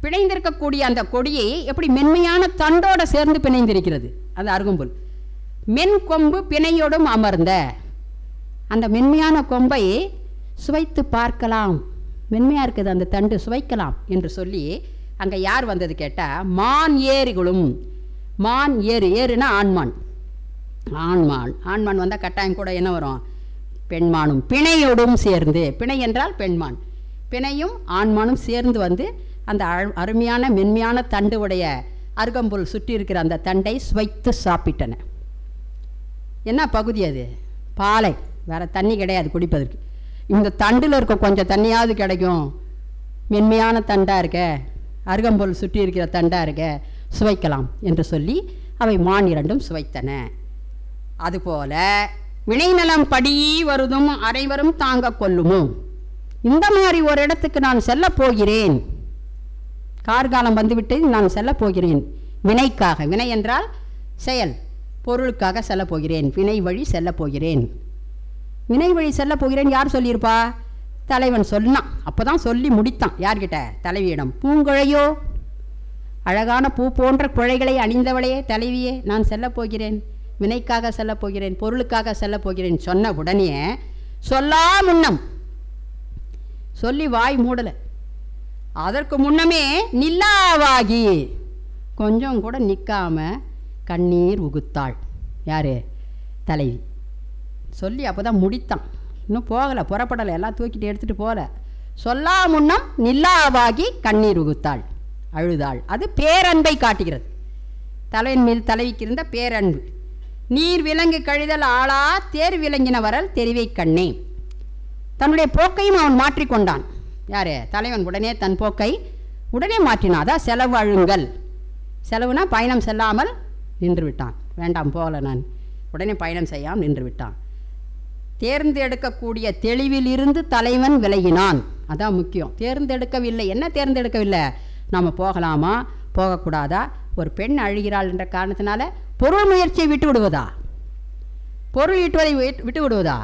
பிணைந்திருக்கக்கூடிய அந்த கொடியை எப்படி மென்மையான தண்டோடு சேர்ந்து பிணைந்திருக்கிறது அந்த அருகம்புல். மென் கொம்பு பிணையோடும் அமர்ந்த. அந்த மென்மையான கொம்பை சுவைத்து பார்க்கலாம், மென்மையாக இருக்குது அந்த தண்டு, சுவைக்கலாம் என்று சொல்லி அங்கே யார் வந்தது கேட்டால் மான் ஏறுகளும். மான் ஏறு, ஏறுனா ஆண்மான். ஆண்மான், ஆண்மான் வந்தால் கட்டாயம் கூட என்ன வரும்? பெண்மானும் பிணையோடும் சேர்ந்து. பிணை என்றால் பெண்மான், பிணையும் ஆண்மானும் சேர்ந்து வந்து அந்த அருமையான மென்மையான தண்டு உடைய அருகம்புல் சுற்றி இருக்கிற அந்த தண்டை சுவைத்து சாப்பிட்டன. என்ன பகுதி அது? பாலை, வேறு தண்ணி கிடையாது குடிப்பதற்கு. இந்த தண்டில் இருக்க கொஞ்சம் தண்ணியாவது கிடைக்கும். மென்மையான தண்டாக இருக்க, அருகம்புல் சுற்றி இருக்கிற தண்டாக இருக்க, சுவைக்கலாம் என்று சொல்லி அவை மான் இரண்டும் சுவைத்தன. அதுபோல வினைநலம் படி வருதும் அனைவரும் தாங்க கொள்ளுமோ. இந்த மாதிரி ஒரு இடத்துக்கு நான் செல்ல போகிறேன், கார்காலம் வந்துவிட்டு நான் செல்ல போகிறேன் வினைக்காக. வினை என்றால் செயல், பொருளுக்காக செல்ல போகிறேன், வினை வழி செல்ல போகிறேன். வினை வழி செல்ல போகிறேன் யார் சொல்லியிருப்பா? தலைவன் சொன்னான். அப்போ தான் சொல்லி முடித்தான். யார்கிட்ட? தலைவியிடம். பூங்குழையோ, அழகான பூ போன்ற குழைகளை அணிந்தவளையே தலைவியே, நான் செல்ல போகிறேன், வினைக்காக செல்ல போகிறேன், பொருளுக்காக செல்ல போகிறேன் சொன்ன உடனே சொல்லா முன்னம் சொல்லி வாய் மூடலை. அதற்கு முன்னமே நில்லாவாகி கொஞ்சம் கூட நிற்காம கண்ணீர் உகுத்தாள். யார்? தலைவி. சொல்லி அப்போ தான் முடித்தான். இன்னும் போகலை, புறப்படலை, எல்லாம் தூக்கிட்டு எடுத்துகிட்டு போகல. சொல்லா முன்னம் நில்லாவாகி கண்ணீர் உகுத்தாள், அழுதாள். அது பேரன்பை காட்டுகிறது. தலைவன் மீது தலைவிக்கு இருந்த பேரன்பு. நீர் விலங்கு கழிதல் ஆளா தேர் விலங்கின வரல் தெரிவை கண்ணே. தன்னுடைய போக்கையும் அவன் மாற்றிக்கொண்டான். யார்? தலைவன். உடனே தன் போக்கை உடனே மாற்றினான். அதான் செலவு அழுங்கல். செலவுனா பயணம் செல்லாமல் நின்று விட்டான். வேண்டாம் போகலை நான், உடனே பயணம் செய்யாமல் நின்று விட்டான். தேர்ந்தெடுக்கக்கூடிய தெளிவிலிருந்து தலைவன் விலகினான். அதான் முக்கியம். தேர்ந்தெடுக்கவில்லை. என்ன தேர்ந்தெடுக்கவில்லை? நாம் போகலாமா போகக்கூடாதா? ஒரு பெண் அழுகிறாள் என்ற காரணத்தினால பொருள் முயற்சியை விட்டு விடுவதா? பொருள் ஈட்டுவதை விட்டு விடுவதா?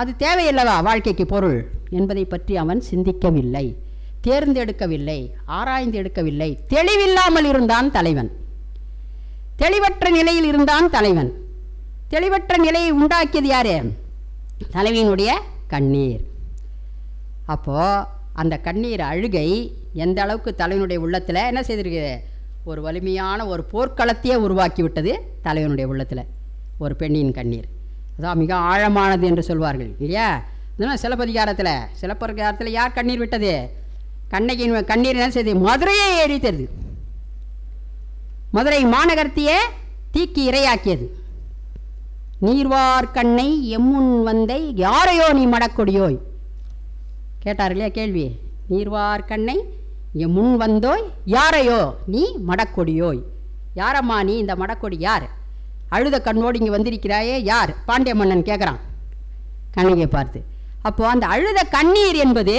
அது தேவையில்லவா வாழ்க்கைக்கு பொருள் என்பதை பற்றி அவன் சிந்திக்கவில்லை, தேர்ந்தெடுக்கவில்லை, ஆராய்ந்து எடுக்கவில்லை. தெளிவில்லாமல் இருந்தான் தலைவன். தெளிவற்ற நிலையில் இருந்தான் தலைவன். தெளிவற்ற நிலையை உண்டாக்கியது யார்? தலைவியினுடைய கண்ணீர். அப்போது அந்த கண்ணீர் அழுகை எந்த அளவுக்கு தலைவனுடைய உள்ளத்தில் என்ன செய்திருக்கு? ஒரு வலிமையான ஒரு போர்க்களத்தையே உருவாக்கி விட்டது தலைவனுடைய உள்ளத்தில் ஒரு பெண்ணின் கண்ணீர். அதான் மிக ஆழமானது என்று சொல்வார்கள் இல்லையா? இதனால் சிலப்பதிகாரத்தில் யார் கண்ணீர் விட்டது? கண்ணகியின் கண்ணீர் என்ன செய்து மதுரையை எரித்தது. மதுரை மாநகரத்தையே தீக்கி இரையாக்கியது. நீர்வார் கண்ணை எம்முன் வந்தை யாரையோ நீ மடக்கொடியோய் கேட்டார் இல்லையா கேள்வி? நீர்வார் கண்ணை எம்முன் வந்தோய் யாரையோ நீ மடக்கொடியோய். யாரம்மா நீ? இந்த மடக்கொடி யார்? அழுத கண்ணோடு இங்கே வந்திருக்கிறாயே யார்? பாண்டிய மன்னன் கேட்குறான் கண்ணகியை பார்த்து. அப்போது அந்த அழுத கண்ணீர் என்பது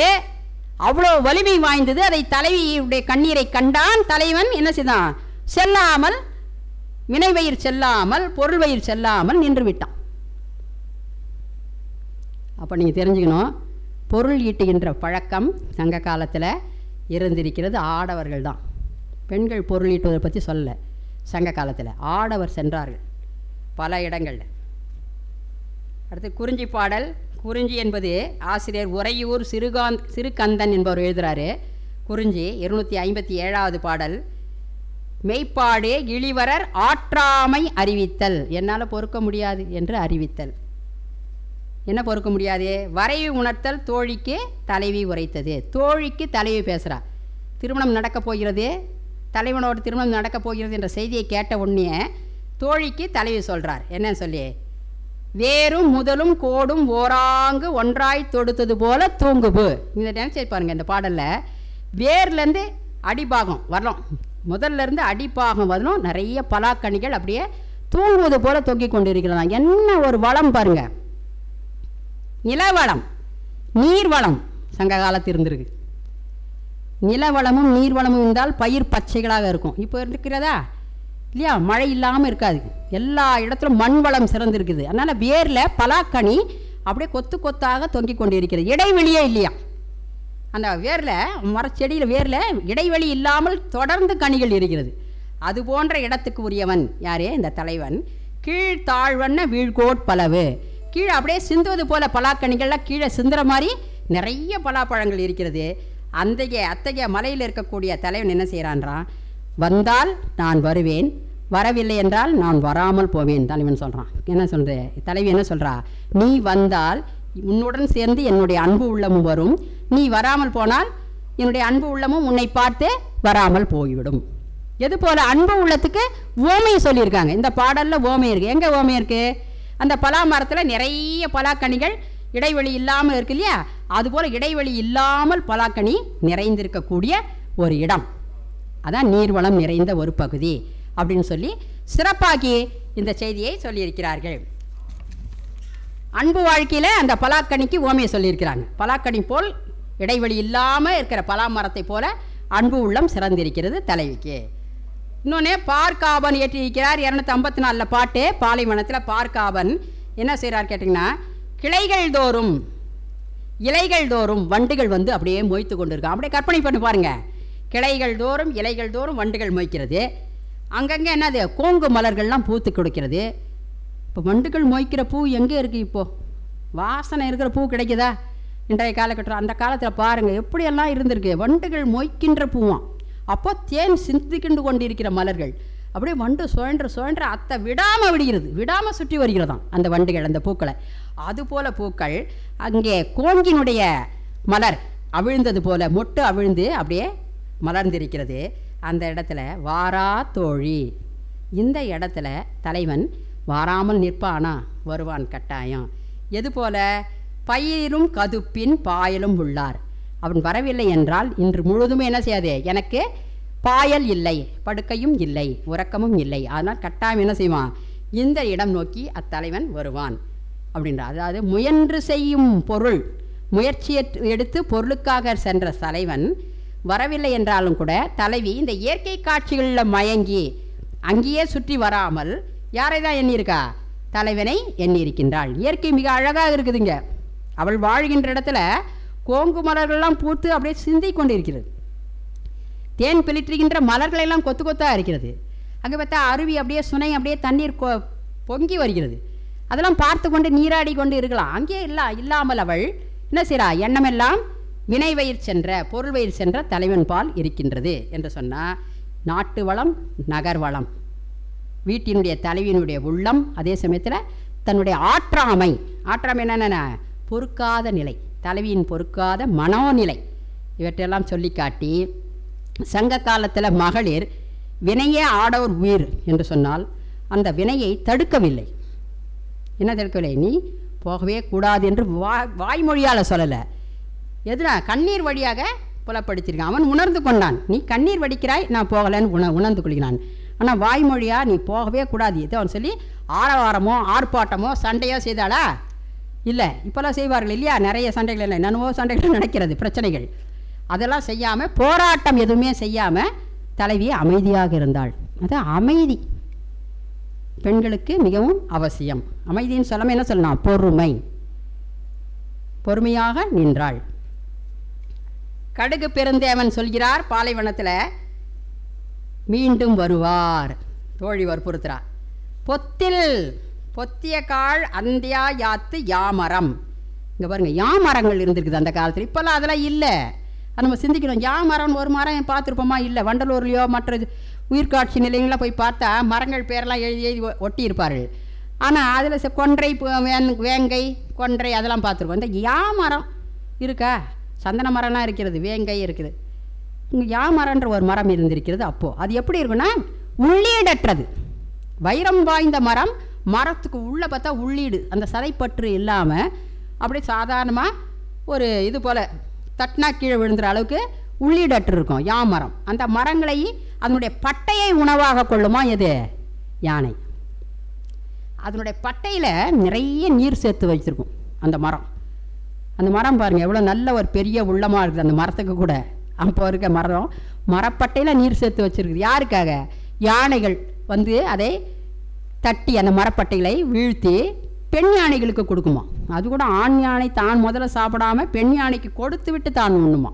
அவ்வளோ வலிமை வாய்ந்தது. அதை தலைவியுடைய கண்ணீரை கண்டான் தலைவன். என்ன செய்தான்? செல்லாமல், வினைவயிர் செல்லாமல், பொருள் வயிர் செல்லாமல் நின்று விட்டான். அப்போ நீங்கள் தெரிஞ்சுக்கணும், பொருள் ஈட்டுகின்ற பழக்கம் சங்க காலத்தில் இருந்திருக்கிறது ஆடவர்கள் தான். பெண்கள் பொருள் ஈட்டுவதை பற்றி சொல்லலை. சங்க காலத்தில் ஆடவர் சென்றார்கள் பல இடங்களில். அடுத்து குறிஞ்சி பாடல். குறிஞ்சி என்பது ஆசிரியர் உறையூர் சிறுகந்தன் என்பவர் எழுதுகிறாரு. குறிஞ்சி 257வது பாடல். மெய்ப்பாடு இழிவரர் ஆற்றாமை அறிவித்தல். என்னால் பொறுக்க முடியாது என்று அறிவித்தல். என்ன பொறுக்க முடியாது? வரைவு உணர்த்தல் தோழிக்கு தலைவி உரைத்தது. தோழிக்கு தலைவி பேசுகிறா. திருமணம் நடக்கப் போகிறது, தலைவனோட திருமணம் நடக்கப் போகிறது என்ற செய்தியை கேட்ட உடனே தோழிக்கு தலைவி சொல்கிறார். என்ன சொல்லி? வேரும் முதலும் கோடும் ஓராங்கு ஒன்றாய் தொடுத்தது போல தூங்குபு. இந்த நினச்சி பாருங்கள், இந்த பாடலில் வேர்லேருந்து அடிபாகம் வரலாம், முதல்லேருந்து அடிப்பாகம் வரணும், நிறைய பலாக்கணிகள் அப்படியே தூங்குவது போல தொங்கிக் கொண்டு இருக்கிறதா. என்ன ஒரு வளம் பாருங்கள்! நிலவளம், நீர்வளம் சங்க காலத்தில் இருந்திருக்கு. நிலவளமும் நீர்வளமும் இருந்தால் பயிர் பச்சைகளாக இருக்கும். இப்போ இருக்கிறதா இல்லையா? மழை இல்லாமல் இருக்காது. எல்லா இடத்துலும் மண் வளம் சிறந்திருக்குது. அதனால் வேரில் பலாக்கனி அப்படியே கொத்து கொத்தாக தொங்கிக் கொண்டு இருக்கிறது. இடைவெளியே இல்லையா அந்த வேரில், மரச்செடியில் வேரில் இடைவெளி இல்லாமல் தொடர்ந்து கனிகள் இருக்கிறது. அது போன்ற இடத்துக்கு உரியவன் யாரே? இந்த தலைவன். கீழ் தாழ்வண்ண வீழ்கோட் பலவு. கீழே அப்படியே சிந்துவது போல பலாக்கனிகள்லாம் கீழே சிந்துற மாதிரி நிறைய பலாப்பழங்கள் இருக்கிறது. அத்தகைய மலையில் இருக்கக்கூடிய தலைவன் என்ன செய்கிறான்றான்? வந்தால் நான் வருவேன், வரவில்லை என்றால் நான் வராமல் போவேன் தலைவன் சொல்கிறான். என்ன சொல்கிற தலைவி என்ன சொல்கிறா? நீ வந்தால் உன்னுடன் சேர்ந்து என்னுடைய அன்பு உள்ளமும் வரும், நீ வராமல் போனால் என்னுடைய அன்பு உள்ளமும் உன்னை பார்த்து வராமல் போய்விடும். எது போல் அன்பு உள்ளத்துக்கு ஓமை சொல்லியிருக்காங்க. இந்த பாடலில் ஓமை இருக்குது. எங்கே ஓமை இருக்குது? அந்த பலா மரத்தில் நிறைய பலாக்கனிகள் இடைவெளி இல்லாமல் இருக்கு இல்லையா? அதுபோல் இடைவெளி இல்லாமல் பலாக்கனி நிறைந்திருக்கக்கூடிய ஒரு இடம், அதான் நீர்வளம் நிறைந்த ஒரு பகுதி அப்படின்னு சொல்லி சிறப்பாக்கி இந்த செய்தியை சொல்லியிருக்கிறார்கள். அன்பு வாழ்க்கையில் அந்த பலாக்கனிக்கு ஓமையை சொல்லியிருக்கிறாங்க. பலாக்கனி போல் இடைவெளி இல்லாமல் இருக்கிற பலா மரத்தை போல அன்பு உள்ளம் சிறந்திருக்கிறது தலைவிக்கு. இன்னொன்று பார்க்காபன் ஏற்றிருக்கிறார். 254 பாட்டு. பாலைவனத்தில் பார்க்காபன் என்ன செய்கிறார் கேட்டிங்கன்னா, கிளைகள் தோறும் இலைகள் தோறும் வண்டுகள் வந்து அப்படியே மொய்த்து கொண்டு இருக்கான். அப்படியே கற்பனை பண்ணி பாருங்கள். கிளைகள் தோறும் இலைகள் தோறும் வண்டுகள் மொய்க்கிறது. அங்கங்கே என்னது கோங்கு மலர்கள்லாம் பூத்து கொடுக்கிறது. இப்போ வண்டுகள் மொய்க்கிற பூ எங்கே இருக்குது? இப்போது வாசனை இருக்கிற பூ கிடைக்குதா இன்றைய காலகட்டம்? அந்த காலத்தில் பாருங்கள் எப்படியெல்லாம் இருந்திருக்கு. வண்டுகள் மொய்க்கின்ற பூவாம். அப்போ தேன் சிந்திக்கிண்டு கொண்டிருக்கிற மலர்கள் அப்படியே வண்டு சுழன்று அத்தை விடாமல் விடாமல் சுற்றி வருகிறதாம் அந்த வண்டுகள் அந்த பூக்களை. அதுபோல் பூக்கள் அங்கே கோங்கினுடைய மலர் அவிழ்ந்தது போல மொட்டு அவிழ்ந்து அப்படியே மலர்ந்திருக்கிறது. அந்த இடத்துல வாரா தோழி. இந்த இடத்துல தலைவன் வாராமல் நிற்பானா? வருவான் கட்டாயம். எது போல? பயிரும் கதுப்பின் பாயலும் உள்ளார். அவன் வரவில்லை என்றால் இன்று முழுதுமே என்ன செய்யாது? எனக்கு பாயல் இல்லை, படுக்கையும் இல்லை, உறக்கமும் இல்லை. அதனால் கட்டாயம் என்ன செய்வான்? இந்த இடம் நோக்கி அத்தலைவன் வருவான் அப்படின்றார். அதாவது முயன்று செய்யும் பொருள், முயற்சியை எடுத்து பொருளுக்காக சென்ற தலைவன் வரவில்லை என்றாலும் கூட தலைவி இந்த இயற்கை காட்சிகளில் மயங்கி அங்கேயே சுற்றி வராமல் யாரை தான் எண்ணியிருக்கா? தலைவனை எண்ணியிருக்கின்றாள். இயற்கை மிக அழகாக இருக்குதுங்க. அவள் வாழ்கின்ற இடத்துல கோங்கு மலர்கள்லாம் பூத்து அப்படியே சிந்தி கொண்டு இருக்கிறது. தேன் பிளிற்றுகின்ற மலர்களெல்லாம் கொத்து கொத்தாக இருக்கிறது. அங்கே பார்த்தா அருவி அப்படியே சுனை அப்படியே தண்ணீர் பொங்கி வருகிறது. அதெல்லாம் பார்த்து கொண்டு நீராடி கொண்டு இருக்கலாம். அங்கே இல்லாமல் அவள் என்ன செய்கிறா, எண்ணமெல்லாம் வினை வயிறு சென்ற பொருள் வயிறு சென்ற தலைவன் பால் இருக்கின்றது என்று சொன்னால், நாட்டு வளம் நகர் வளம், வீட்டினுடைய தலைவியினுடைய உள்ளம், அதே சமயத்தில் தன்னுடைய ஆற்றாமை என்னென்ன, பொறுக்காத நிலை, தலைவியின் பொறுக்காத மனோநிலை, இவற்றையெல்லாம் சொல்லி காட்டி, சங்க காலத்தில் மகளிர் வினையே ஆடோர் உயிர் என்று சொன்னால் அந்த வினையை தடுக்கவில்லை. என்ன தடுக்கவில்லை, நீ போகவே கூடாது என்று வாய்மொழியால் சொல்லலை, எதுனா கண்ணீர் வழியாக புலப்படுத்தியிருக்கான். அவன் உணர்ந்து கொண்டான், நீ கண்ணீர் வடிக்கிறாய், நான் போகலைன்னு உணர்ந்து கொள்கிறான். ஆனால் வாய்மொழியாக நீ போகவே கூடாது இது அவன் சொல்லி ஆரவாரமோ ஆர்ப்பாட்டமோ சண்டையோ செய்தாளா? இல்லை. இப்போல்லாம் செய்வார்கள் இல்லையா, நிறைய சண்டைகள், இல்லை என்னென்னவோ சண்டைகள் நடக்கிறது, பிரச்சனைகள். அதெல்லாம் செய்யாமல், போராட்டம் எதுவுமே செய்யாமல் தலைவி அமைதியாக இருந்தாள். அது அமைதி பெண்களுக்கு மிகவும் அவசியம். அமைதின்னு சொல்லாமல் என்ன சொல்லலாம், பொறுமை, பொறுமையாக நின்றாள். கடுகு பெருந்தேவன் சொல்கிறார், பாலைவனத்தில் மீண்டும் வருவார், தோழி வற்புறுத்துறார். பொத்திய கால் அந்தியா யாத்து யாமரம். இங்கே பாருங்கள், யாமரங்கள் இருந்திருக்குது அந்த காலத்தில். இப்போல்லாம் அதெல்லாம் இல்லை. அது நம்ம சிந்திக்கணும். யாமரம் ஒரு மரம் பார்த்துருப்போமா? இல்லை. வண்டலூர்லையோ மற்ற உயிர்காட்சி நிலையங்களாக போய் பார்த்தா மரங்கள் பேரெல்லாம் எழுதி ஒட்டி இருப்பார்கள். ஆனால் அதில் கொன்றை, வேங்கை, கொன்றை அதெல்லாம் பார்த்துருக்கோம். இந்த யாமரம் இருக்கா? சந்தன மரம்லாம் இருக்கிறது, வேங்கை இருக்குது. இங்கே யாமரன்ற ஒரு மரம் இருந்திருக்கிறது. அப்போது அது எப்படி இருக்குன்னா, உள்ளீடற்றது, வைரம் வாய்ந்த மரம். மரத்துக்கு உள்ளே பார்த்தா உள்ளீடு, அந்த சதைப்பற்று இல்லாமல் அப்படியே சாதாரணமாக ஒரு இது போல் தட்னா கீழே விழுந்துற அளவுக்கு உள்ளீடற்று இருக்கும் யாமரம். அந்த மரங்களை அதனுடைய பட்டையை உணவாக கொள்ளுமா எது? யானை. அதனுடைய பட்டையில் நிறைய நீர் சேர்த்து வச்சுருக்கும் அந்த மரம். அந்த மரம் பாருங்கள் எவ்வளோ நல்ல ஒரு பெரிய உள்ளமாக இருக்குது அந்த மரத்துக்கு கூட. அப்போ இருக்க மரப்பட்டையில் நீர் சேர்த்து வச்சுருக்குது. யாருக்காக? யானைகள் வந்து அதை தட்டி அந்த மரப்பட்டைகளை வீழ்த்தி பெண் யானைகளுக்கு கொடுக்குமா. அது கூட ஆண் யானை தான் முதல்ல சாப்பிடாம பெண் யானைக்கு கொடுத்து விட்டு தான் உண்ணுமா.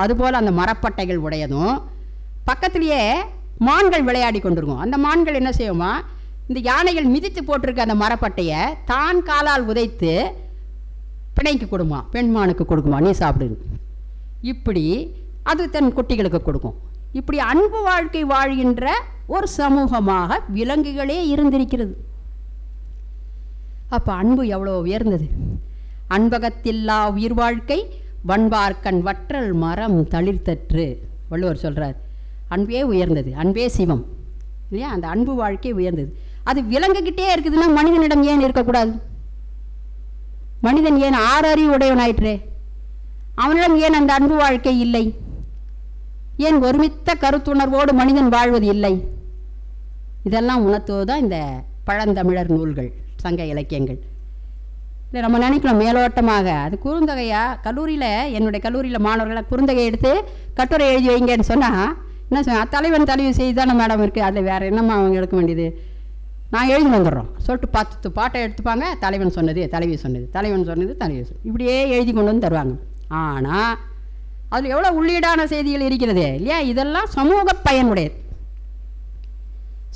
அதுபோல் அந்த மரப்பட்டைகள் உடையதும் பக்கத்துலேயே மான்கள் விளையாடி கொண்டிருக்கும். அந்த மான்கள் என்ன செய்யுமா, இந்த யானைகள் மிதித்து போட்டிருக்க அந்த மரப்பட்டையை தான் காலால் உதைத்து பிணைக்கு கொடுமா, பெண்மானுக்கு கொடுக்குமா, நீ சாப்பிடு. இப்படி அது தன் குட்டிகளுக்கு கொடுக்கும். இப்படி அன்பு வாழ்க்கை வாழ்கின்ற ஒரு சமூகமாக விலங்குகளே இருந்திருக்கிறது. அப்போ அன்பு எவ்வளோ உயர்ந்தது. அன்பகத்தில்லா உயிர் வாழ்க்கை வன்பார்க்கண் வற்றல் மரம் தளிர்த்தற்று. வள்ளுவர் சொல்கிறார், அன்பே உயர்ந்தது, அன்பே சிவம் இல்லையா? அந்த அன்பு வாழ்க்கை உயர்ந்தது. அது விலங்குகிட்டே இருக்குதுன்னா மனிதனிடம் ஏன் இருக்கக்கூடாது? மனிதன் ஏன் ஆறறிவு உடையவனாயிற்றே, அவனிடம் ஏன் அந்த அன்பு வாழ்க்கை இல்லை? ஏன் ஒருமித்த கருத்துணர்வோடு மனிதன் வாழ்வது இல்லை? இதெல்லாம் உணர்த்துவதுதான் இந்த பழந்தமிழர் நூல்கள், சங்க இலக்கியங்கள். இல்லை நம்ம நினைக்கலாம் மேலோட்டமாக, அது குறுந்தொகையா? கல்லூரியில் என்னுடைய கல்லூரியில் மாணவர்களை குறுந்தொகை எடுத்து கட்டுரை எழுதி வைங்கன்னு சொன்னால் என்ன சொன்னால், தலைவன் தலைவி செய்தி தானே மேடம் இருக்குது, அதில் வேறு என்னம்மா அவங்க எடுக்க வேண்டியது, நான் எழுதி வந்துடுறோம் சொல்லிட்டு 10 பாட்டை எடுத்துப்பாங்க. தலைவன் சொன்னது, தலைவி சொன்னது, தலைவன் சொன்னது, தலைவி சொன்னது, இப்படியே எழுதி கொண்டு வந்து தருவாங்க. ஆனால் அதில் எவ்வளோ உள்ளீடான செய்திகள் இருக்கிறது இல்லையா? இதெல்லாம் சமூக பயனுடையது,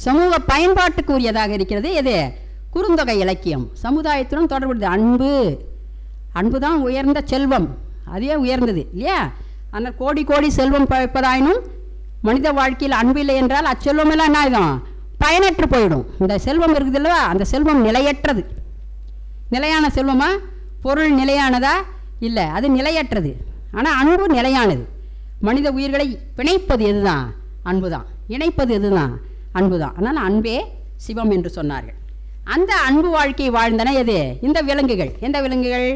சமூக பயன்பாட்டுக்கு உரியதாக இருக்கிறது. எது? குறுந்தொகை இலக்கியம். சமுதாயத்துடன் தொடர்புடையது. அன்பு தான் உயர்ந்த செல்வம், அதே உயர்ந்தது இல்லையா? ஆனால் கோடி கோடி செல்வம் படைப்பதாயினும் மனித வாழ்க்கையில் அன்பு இல்லை என்றால் அச்செல்வம் எல்லாம் என்ன ஆகிடும்? பயனற்று போயிடும். இந்த செல்வம் இருக்குது இல்லவா, அந்த செல்வம் நிலையற்றது. நிலையான செல்வமா? பொருள் நிலையானதா? இல்லை, அது நிலையற்றது. ஆனால் அன்பு நிலையானது. மனித உயிர்களை பிணைப்பது எதுதான்? அன்பு தான். இணைப்பது எதுதான்? அன்பு தான். அதனால் அன்பே சிவம் என்று சொன்னார்கள். அந்த அன்பு வாழ்க்கை வாழ்ந்தன எது? இந்த விலங்குகள். எந்த விலங்குகள்?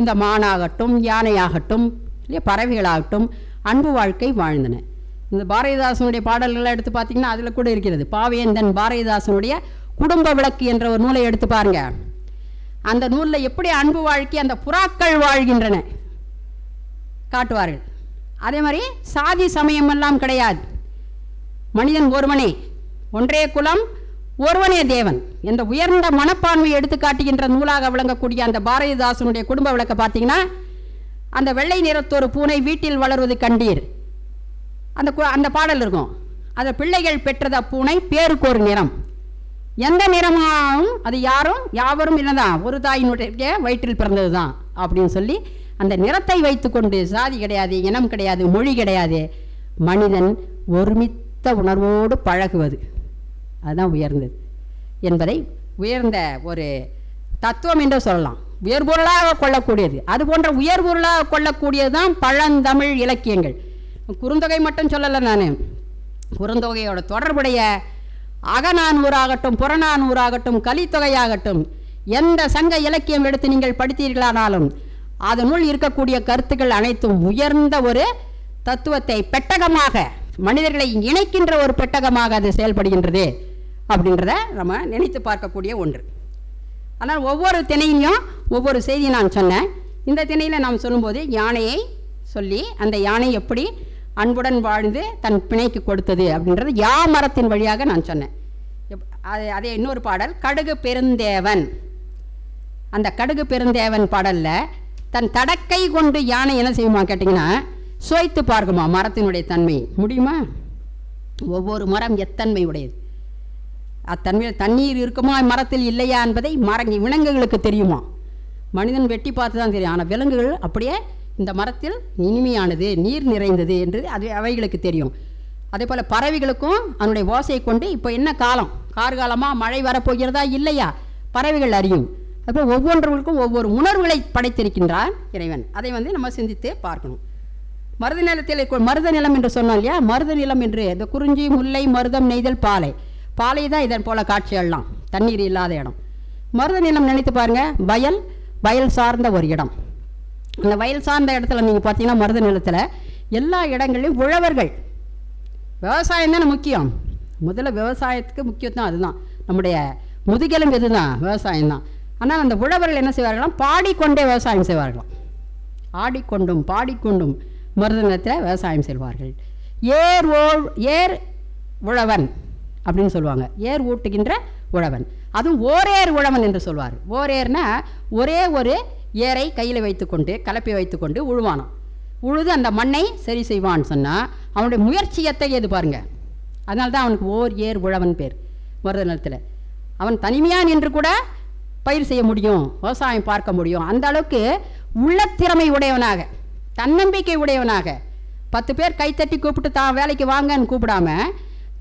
இந்த மானாகட்டும், யானையாகட்டும், இல்லையா, பறவைகளாகட்டும் அன்பு வாழ்க்கை வாழ்ந்தன. இந்த பாரதிதாசனுடைய பாடல்களை எடுத்து பார்த்தீங்கன்னா அதில் கூட இருக்கிறது. பாவேந்தன் பாரதிதாசனுடைய குடும்ப விளக்கு என்ற ஒரு நூலை எடுத்து பாருங்க. அந்த நூலில் எப்படி அன்பு வாழ்க்கை அந்த புறாக்கள் வாழ்கின்றன காட்டுவார்கள். அதே மாதிரி சாதி சமயம் எல்லாம் கிடையாது. மனிதன் ஒருவனே, ஒன்றே குலம், ஒருவனே தேவன் என்ற உயர்ந்த மனப்பான்மையை எடுத்து காட்டுகின்ற நூலாக விளங்கக்கூடிய அந்த பாரதிதாசனுடைய குடும்ப விளக்கை பார்த்தீங்கன்னா, அந்த வெள்ளை நிறத்தொரு பூனை வீட்டில் வளர்வது கண்டீர், அந்த பாடல் இருக்கும். அந்த பிள்ளைகள் பெற்றது அப்பூனை பேருக்கு ஒரு நிறம். எந்த நிறமாகவும் அது யாவரும் என்னதான் ஒரு தாயினுடைய வயிற்றில் பிறந்தது தான் அப்படின்னு சொல்லி அந்த நிறத்தை வைத்துக்கொண்டு சாதி கிடையாது, இனம் கிடையாது, மொழி கிடையாது, மனிதன் ஒருமித்த உணர்வோடு பழகுவது அதுதான் உயர்ந்தது என்பதை உயர்ந்த ஒரு தத்துவம் என்று சொல்லலாம். உயர்பொருளாக கொள்ளக்கூடியது, அது போன்ற உயர்பொருளாக கொள்ளக்கூடியது தான் பழந்தமிழ் இலக்கியங்கள். குறுந்தொகை மட்டும் சொல்லலை, நான் குறுந்தொகையோட தொடர்புடைய அகநானூறாகட்டும் புறநானூறாகட்டும் கலித்தொகையாகட்டும் எந்த சங்க இலக்கியம் எடுத்து நீங்கள் படித்தீர்களானாலும் அதனுள் இருக்கக்கூடிய கருத்துக்கள் அனைத்தும் உயர்ந்த ஒரு தத்துவத்தை பெட்டகமாக மனிதர்களை இணைக்கின்ற ஒரு பெட்டகமாக அது செயல்படுகின்றது அப்படின்றத நம்ம நினைத்து பார்க்கக்கூடிய ஒன்று. ஆனால் ஒவ்வொரு திணையிலையும் ஒவ்வொரு செய்தியை நான் சொன்னேன். இந்த திணையில் நாம் சொல்லும்போது யானையை சொல்லி அந்த யானை எப்படி அன்புடன் வாழ்ந்து தன் பிணைக்கு கொடுத்தது அப்படின்றது யாமரத்தின் வழியாக நான் சொன்னேன். அதே இன்னொரு பாடல் கடுகு பெருந்தேவன். அந்த கடுகு பெருந்தேவன் பாடலில் தன் தடக்கை கொண்டு யானை என்ன செய்யுமா கேட்டிங்கன்னா சுவைத்து பார்க்குமா மரத்தினுடைய தன்மை. முடியுமா? ஒவ்வொரு மரம் எத்தன்மை உடையது, அத்தன்மையில் தண்ணீர் இருக்குமா மரத்தில் இல்லையா என்பதை விலங்குகளுக்கு தெரியுமா? மனிதன் வெட்டி பார்த்து தான் தெரியும். ஆனால் விலங்குகள் அப்படியே இந்த மரத்தில் இனிமையானது, நீர் நிறைந்தது என்று அவைகளுக்கு தெரியும். அதே போல் பறவைகளுக்கும் அதனுடைய ஓசையை கொண்டு இப்போ என்ன காலம், கார்காலமாக மழை வரப்போகிறதா இல்லையா பறவைகள் அறியும். அதுபோல் ஒவ்வொன்றுக்கும் ஒவ்வொரு உணர்வுகளை படைத்திருக்கின்றான் இறைவன். அதை நம்ம சிந்தித்து பார்க்கணும். மருத நிலத்தில் மருத நிலம் என்று சொன்னோம் இல்லையா, மருத நிலம் என்று இந்த குறிஞ்சி முல்லை மருதம் நெய்தல் பாலை தான் இதன் போல காட்சியெல்லாம் தண்ணீர் இல்லாத இடம். மருத நிலம் நினைத்து பாருங்கள், வயல் சார்ந்த ஒரு இடம். அந்த வயல் சார்ந்த இடத்துல நீங்கள் பார்த்தீங்கன்னா மருத நிலத்தில் எல்லா இடங்கள்லையும் உழவர்கள், விவசாயம் தானே முக்கியம். முதல்ல விவசாயத்துக்கு முக்கியத்துவம் அதுதான், நம்முடைய முதுகெலும்பு இதுதான் விவசாயம்தான். ஆனால் அந்த உழவர்கள் என்ன செய்வார்களாம், பாடிக்கொண்டே விவசாயம் செய்வார்களாம். ஆடிக்கொண்டும் பாடிக்கொண்டும் மருத நிலத்தில் விவசாயம் செய்வார்கள். ஏர் உழவன் அப்படின்னு சொல்லுவாங்க, ஏர் ஊட்டுகின்ற உழவன். அதுவும் ஓரேர் உழவன் என்று சொல்வார். ஓரேர்னா ஒரே ஒரு ஏரை கையில் வைத்துக்கொண்டு கலப்பை வைத்துக்கொண்டு உழுவானான். உழுது அந்த மண்ணை சரி செய்வான்னு சொன்னால் அவனுடைய முயற்சி எத்தகையது பாருங்க. அதனால தான் அவனுக்கு ஏர் உழவன் பேர். மருத நிலத்தில் அவன் தனிமையாக நின்று கூட பயிர் செய்ய முடியும், விவசாயம் பார்க்க முடியும். அந்த அளவுக்கு உள்ளத்திறமை உடையவனாக, தன்னம்பிக்கை உடையவனாக, 10 பேர் கைத்தட்டி கூப்பிட்டு தான் வேலைக்கு வாங்கன்னு கூப்பிடாம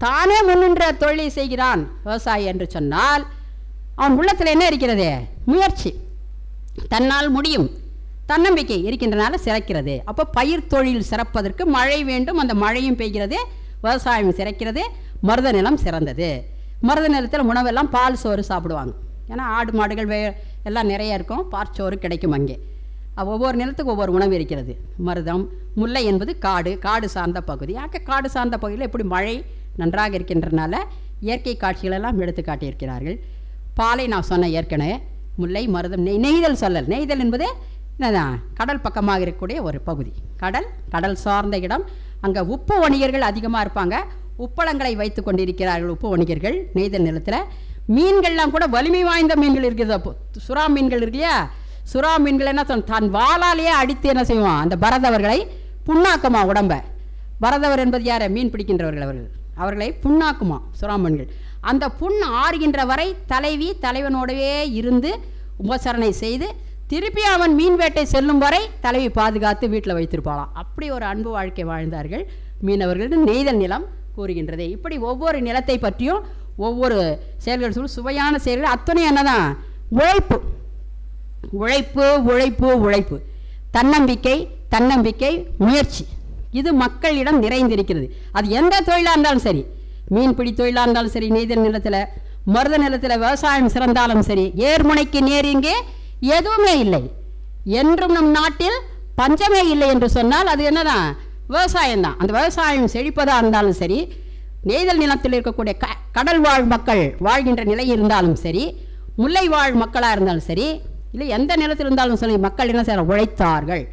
தானே முன்னின்ற தொழிலை செய்கிறான் விவசாயி என்று சொன்னால் அவன் உள்ளத்தில் என்ன இருக்கிறது? முயற்சி, தன்னால் முடியும், தன்னம்பிக்கை இருக்கின்றனால சிறக்கிறது. அப்போ பயிர் தொழில் சிறப்பதற்கு மழை வேண்டும், அந்த மழையும் பெய்கிறது, விவசாயம் சிறக்கிறது, மருத நிலம் சிறந்தது. மருத நிலத்தில் உணவெல்லாம் பால் சோறு சாப்பிடுவாங்க. ஏன்னா ஆடு மாடுகள் எல்லாம் நிறைய இருக்கும், பாற்சோறு கிடைக்கும் அங்கே. ஒவ்வொரு நிலத்துக்கு ஒவ்வொரு உணவு இருக்கிறது. மருதம் முல்லை என்பது காடு சார்ந்த பகுதி. காடு சார்ந்த பகுதியில் எப்படி மழை நன்றாக இருக்கின்றனால இயற்கை காட்சிகளெல்லாம் எடுத்து காட்டியிருக்கிறார்கள். பாலை நான் சொன்ன ஏற்கனவே, முல்லை மருதம் நெய்தல் சொல்லல். நெய்தல் என்பது என்னதான், கடல் பக்கமாக இருக்கக்கூடிய ஒரு பகுதி. கடல் சார்ந்த இடம். அங்கே உப்பு வணிகர்கள் அதிகமாக இருப்பாங்க, உப்பளங்களை வைத்து கொண்டிருக்கிறார்கள் உப்பு வணிகர்கள் நெய்தல் நிலத்தில். மீன்கள்லாம் கூட வலிமை வாய்ந்த மீன்கள் இருக்குது. சுறா மீன்கள் இருக்கு இல்லையா, சுறா மீன்கள் என்ன தன் வாளாலேயே அடித்து என்ன செய்வான், அந்த பரதவர்களை புண்ணாக்குமா உடம்ப. பரதவர் என்பது யார்? மீன் பிடிக்கின்றவர்கள். அவர்களை புண்ணாக்குமா சுறா மீன்கள். அந்த புண் ஆறுகின்ற வரை தலைவனோடவே இருந்து உபசரணை செய்து திருப்பி அவன் மீன் வேட்டை செல்லும் வரை தலைவி பாதுகாத்து வீட்டில் வைத்திருப்பாளாம். அப்படி ஒரு அன்பு வாழ்க்கை வாழ்ந்தார்கள் மீனவர்கள். நெய்தல் நிலம் கூறுகின்றது. இப்படி ஒவ்வொரு நிலத்தை பற்றியும் ஒவ்வொரு செயல்கள் சுவையான செயல்கள் அத்தனை என்னதான், உழைப்பு உழைப்பு உழைப்பு உழைப்பு, தன்னம்பிக்கை முயற்சி, இது மக்களிடம் நிறைந்திருக்கிறது. அது எந்த தொழிலாக இருந்தாலும் சரி, மீன்பிடி தொழிலாக இருந்தாலும் சரி, நெய்தல் நிலத்தில் மருத நிலத்தில் விவசாயம் சிறந்தாலும் சரி, ஏர்முனைக்கு நேர் இங்கே எதுவுமே இல்லை. என்றும் நம் நாட்டில் பஞ்சமே இல்லை என்று சொன்னால் அது என்னதான், விவசாயம்தான். அந்த விவசாயம் செழிப்பதாக இருந்தாலும் சரி, நெய்தல் நிலத்தில் இருக்கக்கூடிய கடல் வாழ் மக்கள் வாழ்கின்ற நிலை இருந்தாலும் சரி, முல்லை வாழ் மக்களாக இருந்தாலும் சரி, இல்லை எந்த நிலத்தில் இருந்தாலும் சரி, மக்கள் என்ன செய்ய உழைத்தார்கள்.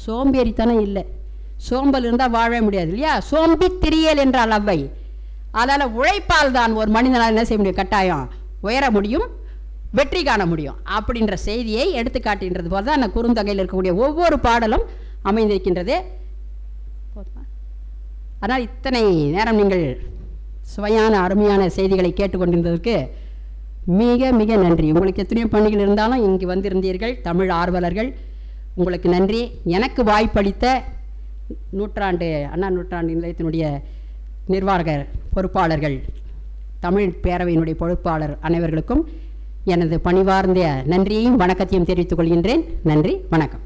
சோம்பேறித்தனம் இல்லை. சோம்பல் இருந்தால் வாழவே முடியாது இல்லையா. சோம்பி திரியல் என்றால் அவ்வை. அதனால் உழைப்பால் தான் ஒரு மனிதனால் என்ன செய்ய முடியும், கட்டாயம் உயர முடியும், வெற்றி காண முடியும் அப்படின்ற செய்தியை எடுத்து காட்டுகின்றது போல தான் அந்த குறுந்தொகையில் இருக்கக்கூடிய ஒவ்வொரு பாடலும் அமைந்திருக்கின்றது. அதனால் இத்தனை நேரம் நீங்கள் சுவையான அருமையான செய்திகளை கேட்டுக்கொண்டிருந்ததற்கு மிக மிக நன்றி. உங்களுக்கு எத்தனையோ பணிகள் இருந்தாலும் இங்கு வந்திருந்தீர்கள். தமிழ் ஆர்வலர்கள், உங்களுக்கு நன்றி. எனக்கு வாய்ப்பளித்த அண்ணா நூற்றாண்டு நிலையத்தினுடைய நிர்வாக பொறுப்பாளர்கள், தமிழ் பேரவையினுடைய பொறுப்பாளர் அனைவர்களுக்கும் எனது பணிவார்ந்த நன்றியையும் வணக்கத்தையும் தெரிவித்துக் கொள்கின்றேன். நன்றி, வணக்கம்.